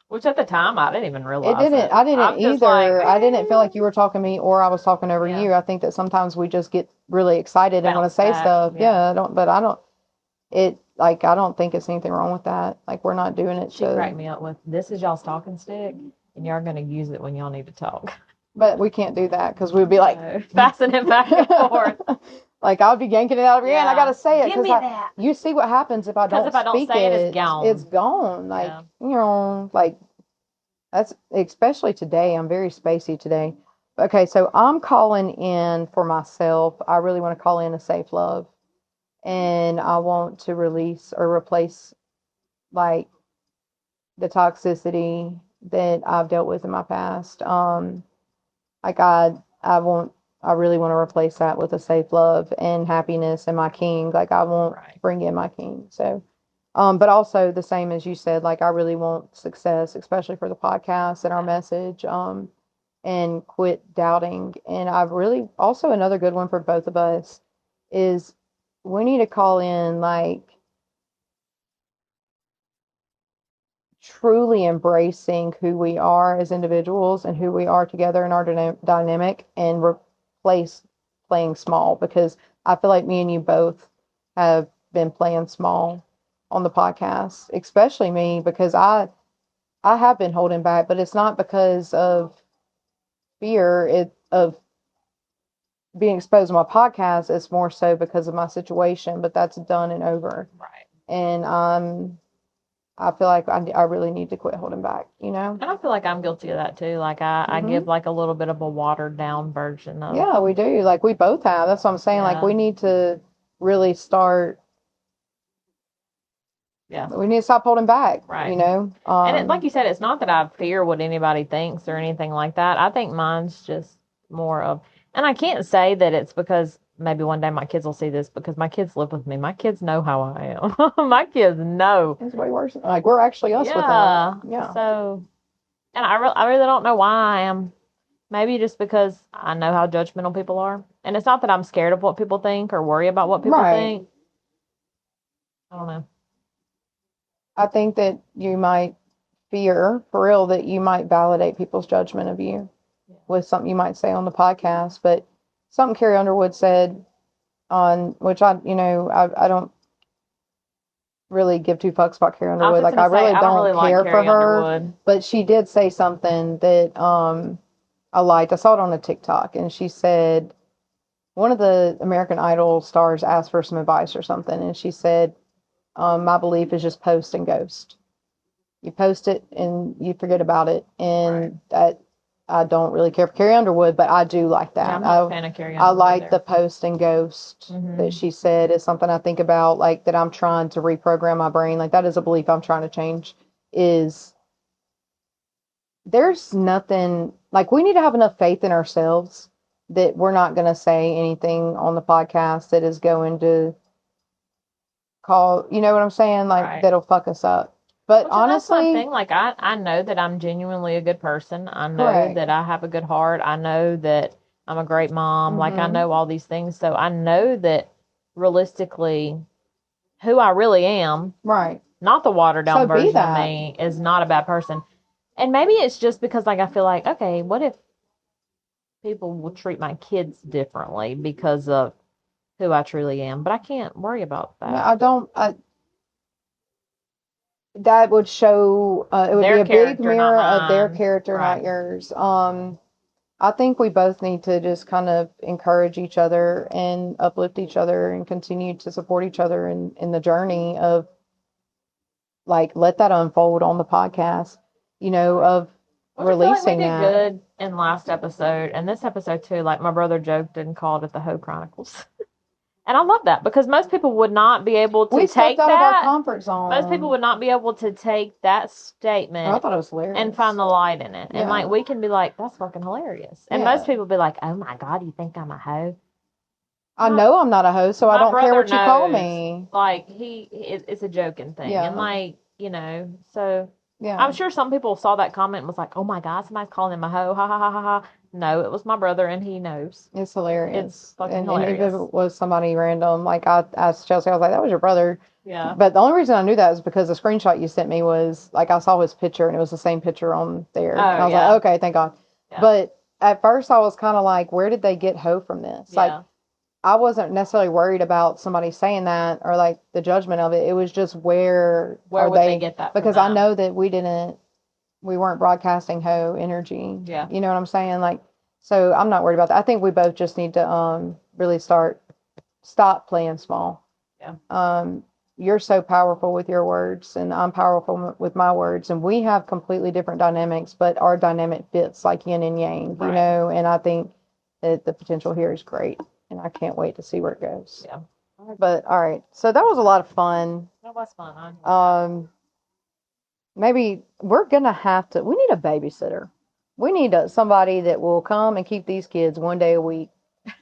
Speaker 1: which at the time I didn't even realize
Speaker 2: I didn't either.
Speaker 1: Like,
Speaker 2: I didn't feel like you were talking to me or I was talking over you. I think that sometimes we just get really excited and want to say stuff. Yeah, I don't think it's anything wrong with that. Like, we're not doing it.
Speaker 1: She cracked me up with, this is y'all's talking stick and y'all going to use it when y'all need to talk.
Speaker 2: But we can't do that because we'd be like
Speaker 1: passing it back and forth.
Speaker 2: Like, I would be yanking it out of your hand. I got to say it
Speaker 1: because
Speaker 2: you see what happens if I don't speak it.
Speaker 1: It's gone.
Speaker 2: It's gone. Like, like, that's, especially today. I'm very spacey today. Okay, so I'm calling in for myself. I really want to call in a safe love. And I want to release or replace, like, the toxicity that I've dealt with in my past. Like, I really want to replace that with a safe love and happiness and my king. Like, I won't bring in my king. So, but also the same as you said, like, I really want success, especially for the podcast and our message, and quit doubting. And I've really, also another good one for both of us is we need to call in, like, truly embracing who we are as individuals and who we are together in our dynamic, and replace playing small, because I feel like me and you both have been playing small on the podcast, especially me, because I have been holding back, but it's not because of fear of being exposed on my podcast. It's more so because of my situation, but that's done and over.
Speaker 1: Right.
Speaker 2: And I feel like I really need to quit holding back, you know?
Speaker 1: And I feel like I'm guilty of that too. Like, I give like a little bit of a watered down version of.
Speaker 2: Yeah, we do. Like, we both have. That's what I'm saying. Like, we need to really start. Yeah. We need to stop holding back. Right. You know?
Speaker 1: And like you said, it's not that I fear what anybody thinks or anything like that. I think mine's just more of, and I can't say that it's because maybe one day my kids will see this, because my kids live with me. My kids know how I am. My kids know.
Speaker 2: It's way worse. Like, we're actually us with them. Yeah.
Speaker 1: So, and I really don't know why I am. Maybe just because I know how judgmental people are. And it's not that I'm scared of what people think or worry about what people think. I don't know.
Speaker 2: I think that you might fear, for real, that you might validate people's judgment of you with something you might say on the podcast. But something Carrie Underwood said, on which I don't really give two fucks about Carrie Underwood. Like, I really don't care for her. But she did say something that I liked. I saw it on a TikTok, and she said, one of the American Idol stars asked for some advice or something, and she said, my belief is just post and ghost. You post it and you forget about it. And that, I don't really care for Carrie Underwood, but I do like that.
Speaker 1: Yeah, I'm not a fan of Carrie Underwood.
Speaker 2: I like the post and ghost that she said is something I think about, like, that I'm trying to reprogram my brain. Like, that is a belief I'm trying to change. Is there's nothing, like, we need to have enough faith in ourselves that we're not going to say anything on the podcast that is going to call, you know what I'm saying? Like, that'll fuck us up. But honestly,
Speaker 1: that's my thing. Like, I know that I'm genuinely a good person. I know that I have a good heart. I know that I'm a great mom. Like, I know all these things. So I know that realistically, who I really am, not the watered down version of me, is not a bad person. And maybe it's just because, like, I feel like, okay, what if people will treat my kids differently because of who I truly am? But I can't worry about that.
Speaker 2: No, I don't. That would show, it would be a big mirror of their character, not yours. I think we both need to just kind of encourage each other and uplift each other and continue to support each other in the journey of, like, let that unfold on the podcast, you know, of releasing that.
Speaker 1: We did good in last episode, and this episode too. Like, my brother joked and called it the Hoe Chronicles. And I love that, because most people would not be able to take that.
Speaker 2: Out of our comfort zone.
Speaker 1: Most people would not be able to take that statement.
Speaker 2: I thought it was hilarious.
Speaker 1: And find the light in it. Yeah. And, like, we can be like, that's fucking hilarious. And most people be like, oh my God, you think I'm a hoe?
Speaker 2: I know I'm not a host, so I don't care what you call
Speaker 1: knows,
Speaker 2: me.
Speaker 1: Like it's a joking thing, and like so I'm sure some people saw that comment and was like, "Oh my God, somebody's calling him a hoe!" Ha ha ha ha ha. No, it was my brother, and he knows.
Speaker 2: It's hilarious.
Speaker 1: It's fucking hilarious.
Speaker 2: And if it was somebody random, like I asked Chelsea, I was like, "That was your brother."
Speaker 1: Yeah.
Speaker 2: But the only reason I knew that is because the screenshot you sent me was like I saw his picture and it was the same picture on there.
Speaker 1: Oh,
Speaker 2: and I was like, okay, thank God. Yeah. But at first I was kind of like, where did they get hoe from this? Yeah. Like I wasn't necessarily worried about somebody saying that or like the judgment of it. It was just where would they get that? Because I know that we weren't broadcasting hoe energy. Yeah. You know what I'm saying? Like, so I'm not worried about that. I think we both just need to really stop playing small. Yeah. You're so powerful with your words and I'm powerful with my words and we have completely different dynamics, but our dynamic fits like yin and yang, you know, and I think that the potential here is great. And I can't wait to see where it goes. Yeah. But all right. So that was a lot of fun. That was fun. Maybe we're gonna have to. We need a babysitter. We need somebody that will come and keep these kids one day a week.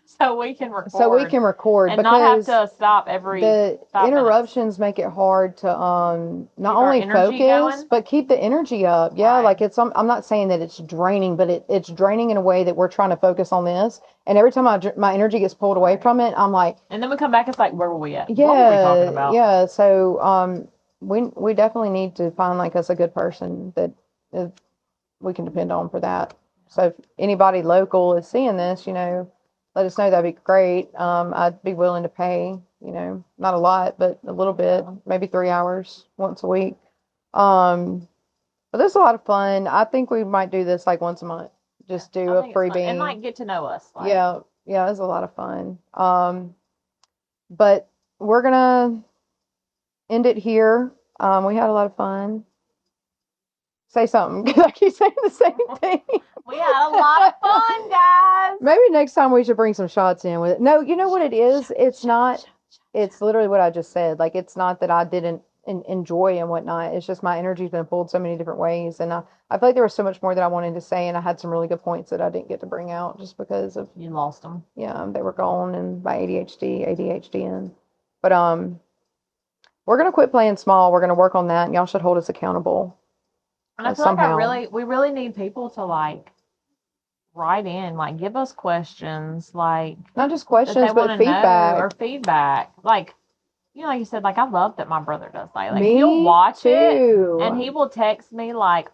Speaker 1: So we can record. And not have to stop every.
Speaker 2: The interruptions make it hard to not only focus but keep the energy up. Yeah, right. Like I'm not saying that it's draining, but it's draining in a way that we're trying to focus on this. And every time my energy gets pulled away from it, I'm like.
Speaker 1: And then we come back. It's like, where were we at?
Speaker 2: Yeah,
Speaker 1: what were we talking about?
Speaker 2: Yeah. So we definitely need to find like us a good person that we can depend on for that. So if anybody local is seeing this, let us know. That'd be great. I'd be willing to pay, not a lot, but a little bit, maybe 3 hours once a week. But this is a lot of fun. I think we might do this like once a month. Just do a freebie
Speaker 1: and like get to know us. Like.
Speaker 2: Yeah, it's a lot of fun. But we're gonna end it here. We had a lot of fun. Say something because I keep saying the same thing.
Speaker 1: We had a lot of fun, guys.
Speaker 2: Maybe next time we should bring some shots in with it. No, you know what it is? It's not. It's literally what I just said. Like it's not that I didn't enjoy and whatnot. It's just my energy's been pulled so many different ways, and I feel like there was so much more that I wanted to say, and I had some really good points that I didn't get to bring out just because of
Speaker 1: you lost them.
Speaker 2: Yeah, they were gone, and my ADHD, and but we're gonna quit playing small. We're gonna work on that, and y'all should hold us accountable.
Speaker 1: And I feel somehow. Like we really need people to like write in, like give us questions, like
Speaker 2: not just questions, but feedback
Speaker 1: or feedback. Like, like you said, like I love that my brother does that. Like he'll watch it and he will text me like.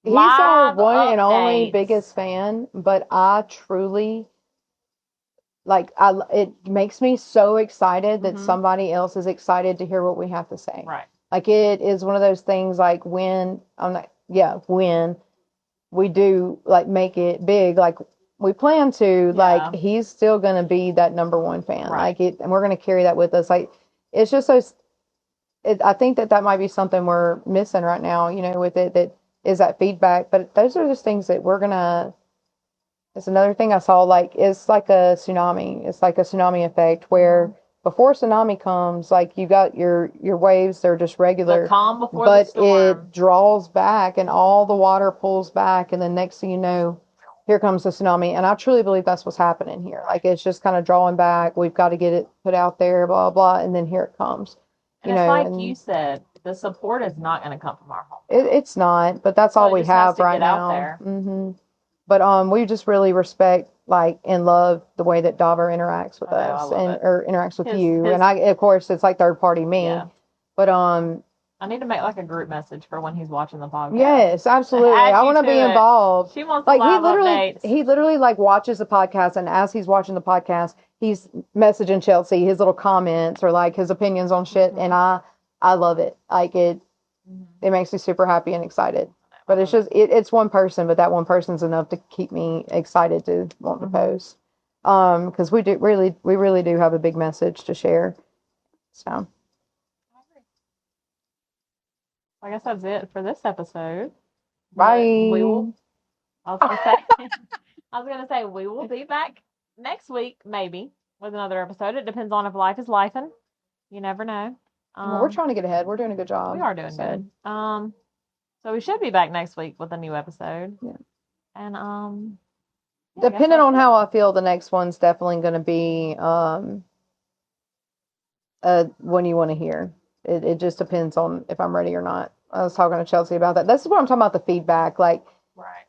Speaker 2: He's our one and only biggest fan, but I truly like it makes me so excited that somebody else is excited to hear what we have to say.
Speaker 1: Right.
Speaker 2: Like it is one of those things like when when we do like make it big, like we plan to, like he's still going to be that number one fan. Right. Like and we're going to carry that with us. Like it's just so, I think that might be something we're missing right now, with it, that is that feedback. But those are just things that we're going to, it's another thing I saw, like it's like a tsunami. It's like a tsunami effect where before tsunami comes, like you got your waves, they're just regular.
Speaker 1: The calm before the storm.
Speaker 2: It draws back and all the water pulls back, and then next thing you know, here comes the tsunami. And I truly believe that's what's happening here. Like it's just kind of drawing back. We've got to get it put out there, blah, blah, and then here it comes.
Speaker 1: And it's like you said, the support is not going to come from our home.
Speaker 2: It's not, but that's all we have right now. Out there. Mm-hmm. But we just really respect, like, and love the way that Dauber interacts with us or interacts with you. And of course, it's like third party me. Yeah. But
Speaker 1: I need to make like a group message for when he's watching the podcast.
Speaker 2: Yes, absolutely. I want to be involved.
Speaker 1: She wants like
Speaker 2: he literally like watches the podcast, and as he's watching the podcast, he's messaging Chelsea his little comments or like his opinions on shit, and I love it. Like it makes me super happy and excited. But it's just it's one person, but that one person's enough to keep me excited to want to post. Because we really do have a big message to share. So
Speaker 1: I guess that's it for this episode.
Speaker 2: Bye.
Speaker 1: I was gonna say we will be back next week, maybe, with another episode. It depends on if life is lifing. You never know.
Speaker 2: We're trying to get ahead. We're doing a good job.
Speaker 1: We are doing good. So we should be back next week with a new episode.
Speaker 2: Yeah.
Speaker 1: And
Speaker 2: Depending on how I feel, the next one's definitely going to be one you want to hear. It just depends on if I'm ready or not. I was talking to Chelsea about that. This is what I'm talking about, the feedback. Like,
Speaker 1: Right.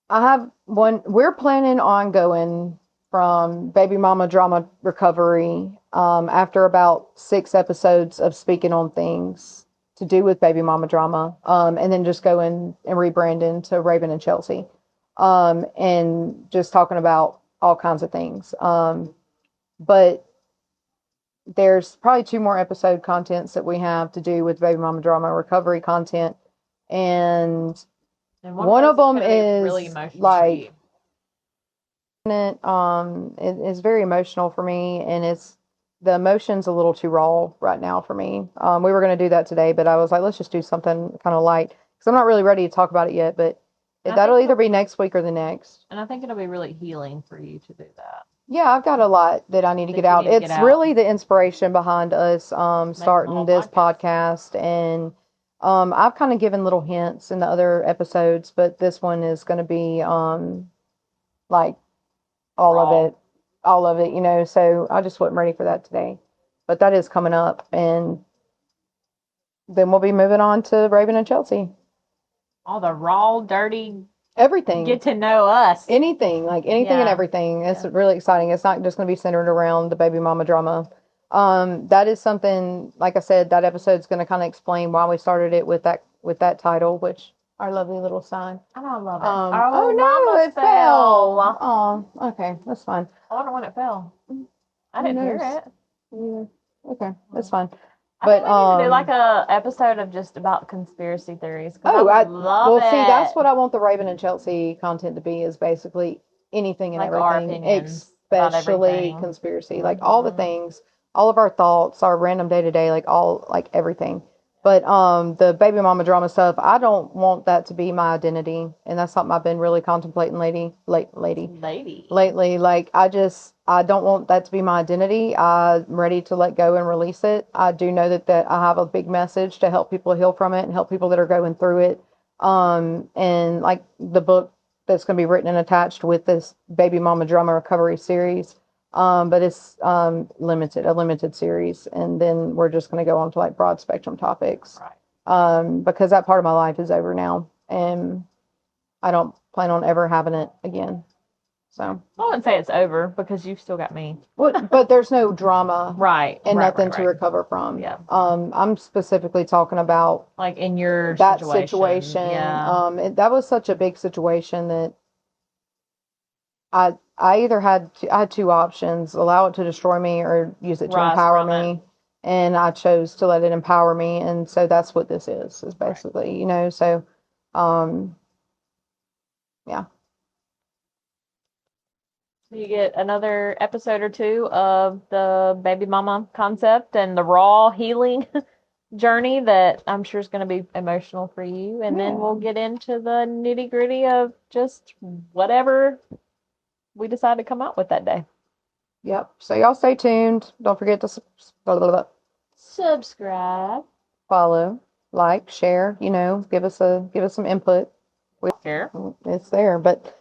Speaker 2: I have one, we're planning on going from baby mama drama recovery after about 6 episodes of speaking on things to do with baby mama drama, and then just going and rebranding to Raven and Chelsea, and just talking about all kinds of things. But there's probably 2 more episode contents that we have to do with baby mama drama recovery content, and one of them is
Speaker 1: really emotional
Speaker 2: like it's very emotional for me, and it's the emotion's a little too raw right now for me. We were going to do that today, but I was like, let's just do something kind of light because I'm not really ready to talk about it yet. But that'll either be next week or the next.
Speaker 1: And I think it'll be really healing for you to do that.
Speaker 2: Yeah, I've got a lot that I need to get out. It's really the inspiration behind us starting this podcast, and I've kind of given little hints in the other episodes, but this one is going to be like all of it, you know. So I just wasn't ready for that today, but that is coming up, and then we'll be moving on to Raven and Chelsea.
Speaker 1: All the raw, dirty,
Speaker 2: everything.
Speaker 1: Get to know us.
Speaker 2: Anything and everything. It's really exciting. It's not just going to be centered around the baby mama drama. That is something, like I said, that episode's going to kind of explain why we started it with that title, which our lovely little sign.
Speaker 1: I don't love it.
Speaker 2: Oh no, it fell. Oh, okay, that's fine.
Speaker 1: I wonder when it fell. I didn't hear it.
Speaker 2: Yeah. Okay, that's fine.
Speaker 1: But we need to do like a episode of just about conspiracy theories.
Speaker 2: Oh, I love it. See, that's what I want the Raven and Chelsea content to be, is basically anything and like everything, especially conspiracy, like all the things, all of our thoughts, our random day to day, like everything. But the baby mama drama stuff, I don't want that to be my identity, and that's something I've been really contemplating lately. Like I don't want that to be my identity. I'm ready to let go and release it. I do know that I have a big message to help people heal from it and help people that are going through it. And like the book that's going to be written and attached with this baby mama drama recovery series. But it's a limited series, and then we're just going to go on to like broad spectrum topics. Right. Because that part of my life is over now, and I don't plan on ever having it again. So
Speaker 1: I wouldn't say it's over because you've still got me.
Speaker 2: But there's no drama,
Speaker 1: right?
Speaker 2: And nothing to recover from.
Speaker 1: Yeah.
Speaker 2: I'm specifically talking about
Speaker 1: like in your
Speaker 2: situation. Yeah. That was such a big situation that I either had 2 options: allow it to destroy me or use it to empower me. And I chose to let it empower me, and so that's what this is basically, you know. So, yeah.
Speaker 1: You get another episode or 2 of the baby mama concept and the raw healing journey that I'm sure is going to be emotional for you. And then we'll get into the nitty gritty of just whatever we decide to come out with that day.
Speaker 2: Yep. So y'all stay tuned. Don't forget to
Speaker 1: subscribe,
Speaker 2: follow, like, share, you know, give us some input. It's there, but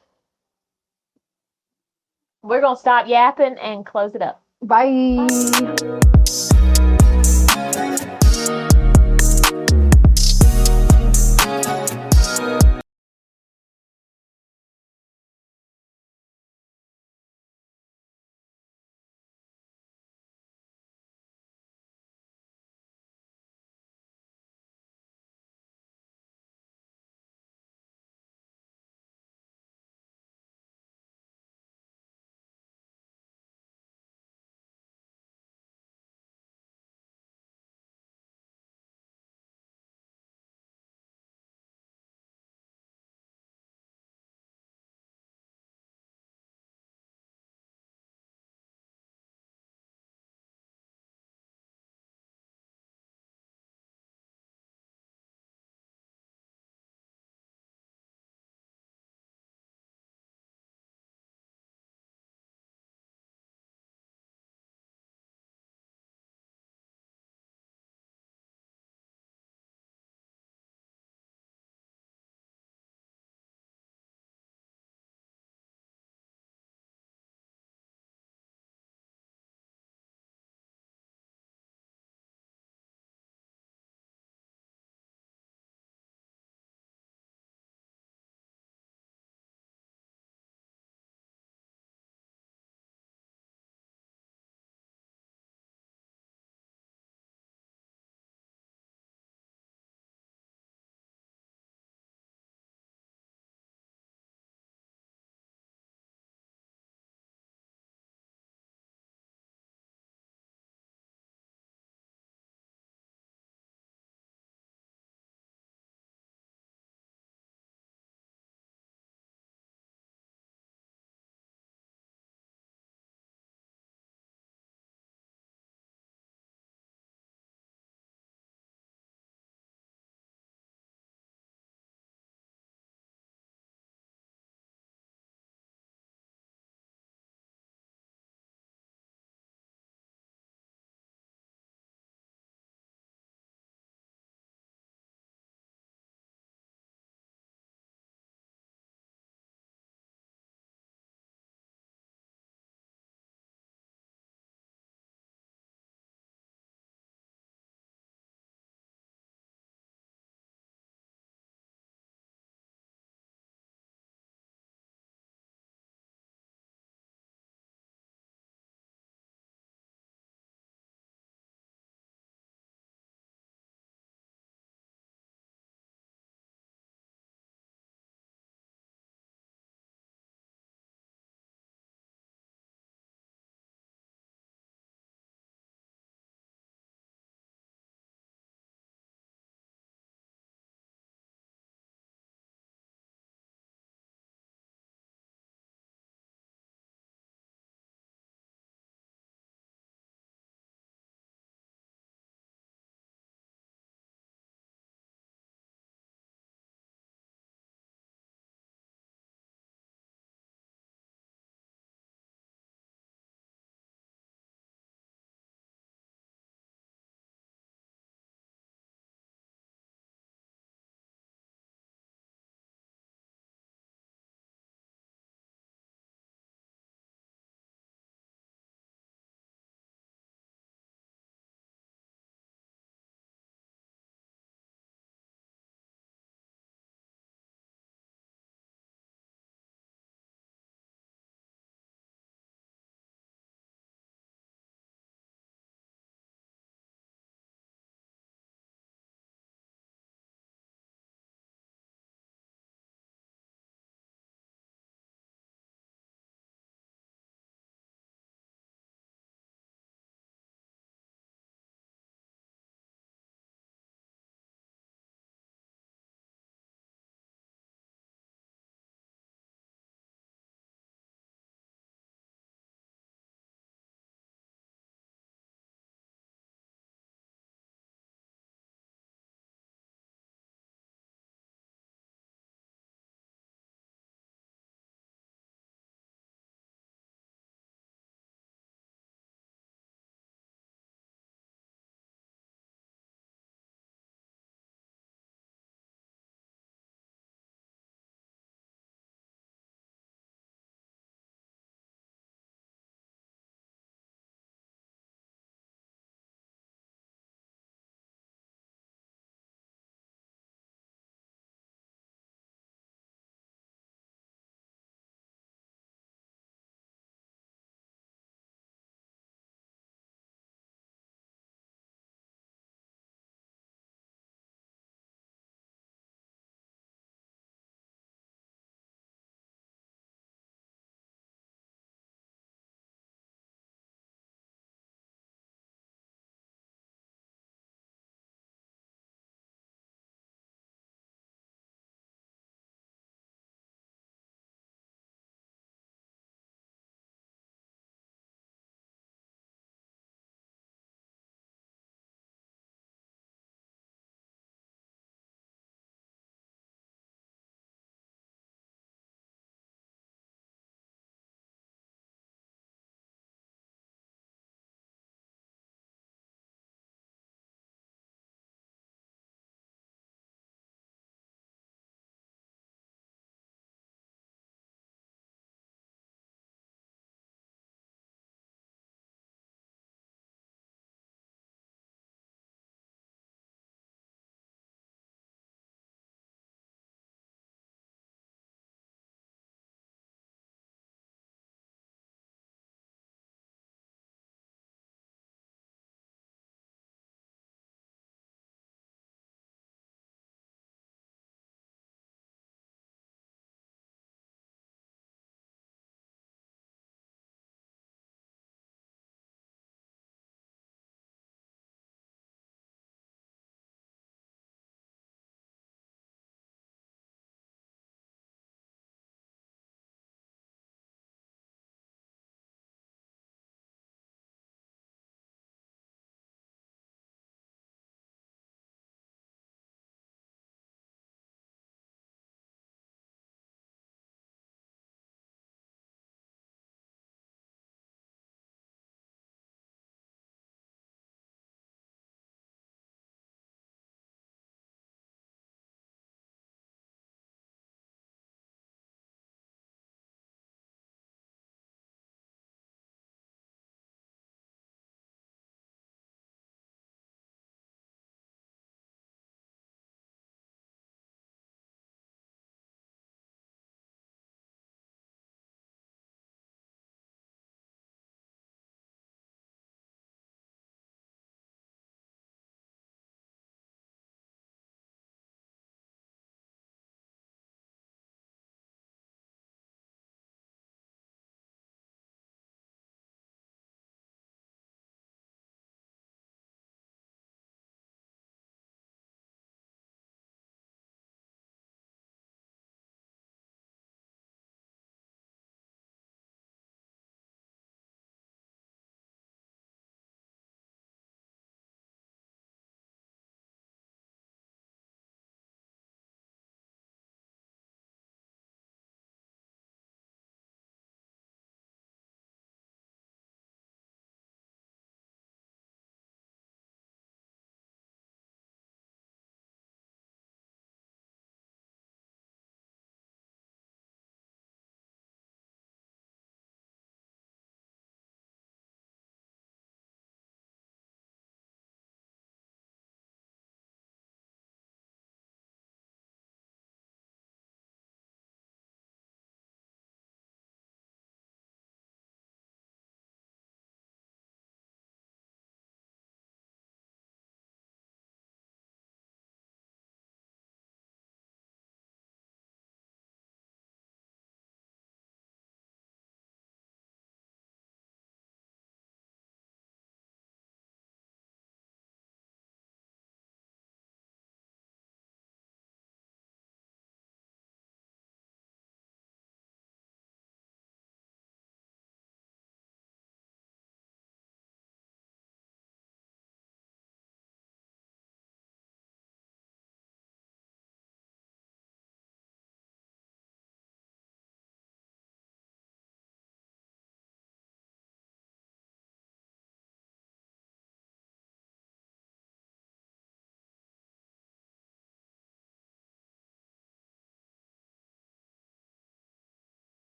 Speaker 1: we're going to stop yapping and close it up.
Speaker 2: Bye.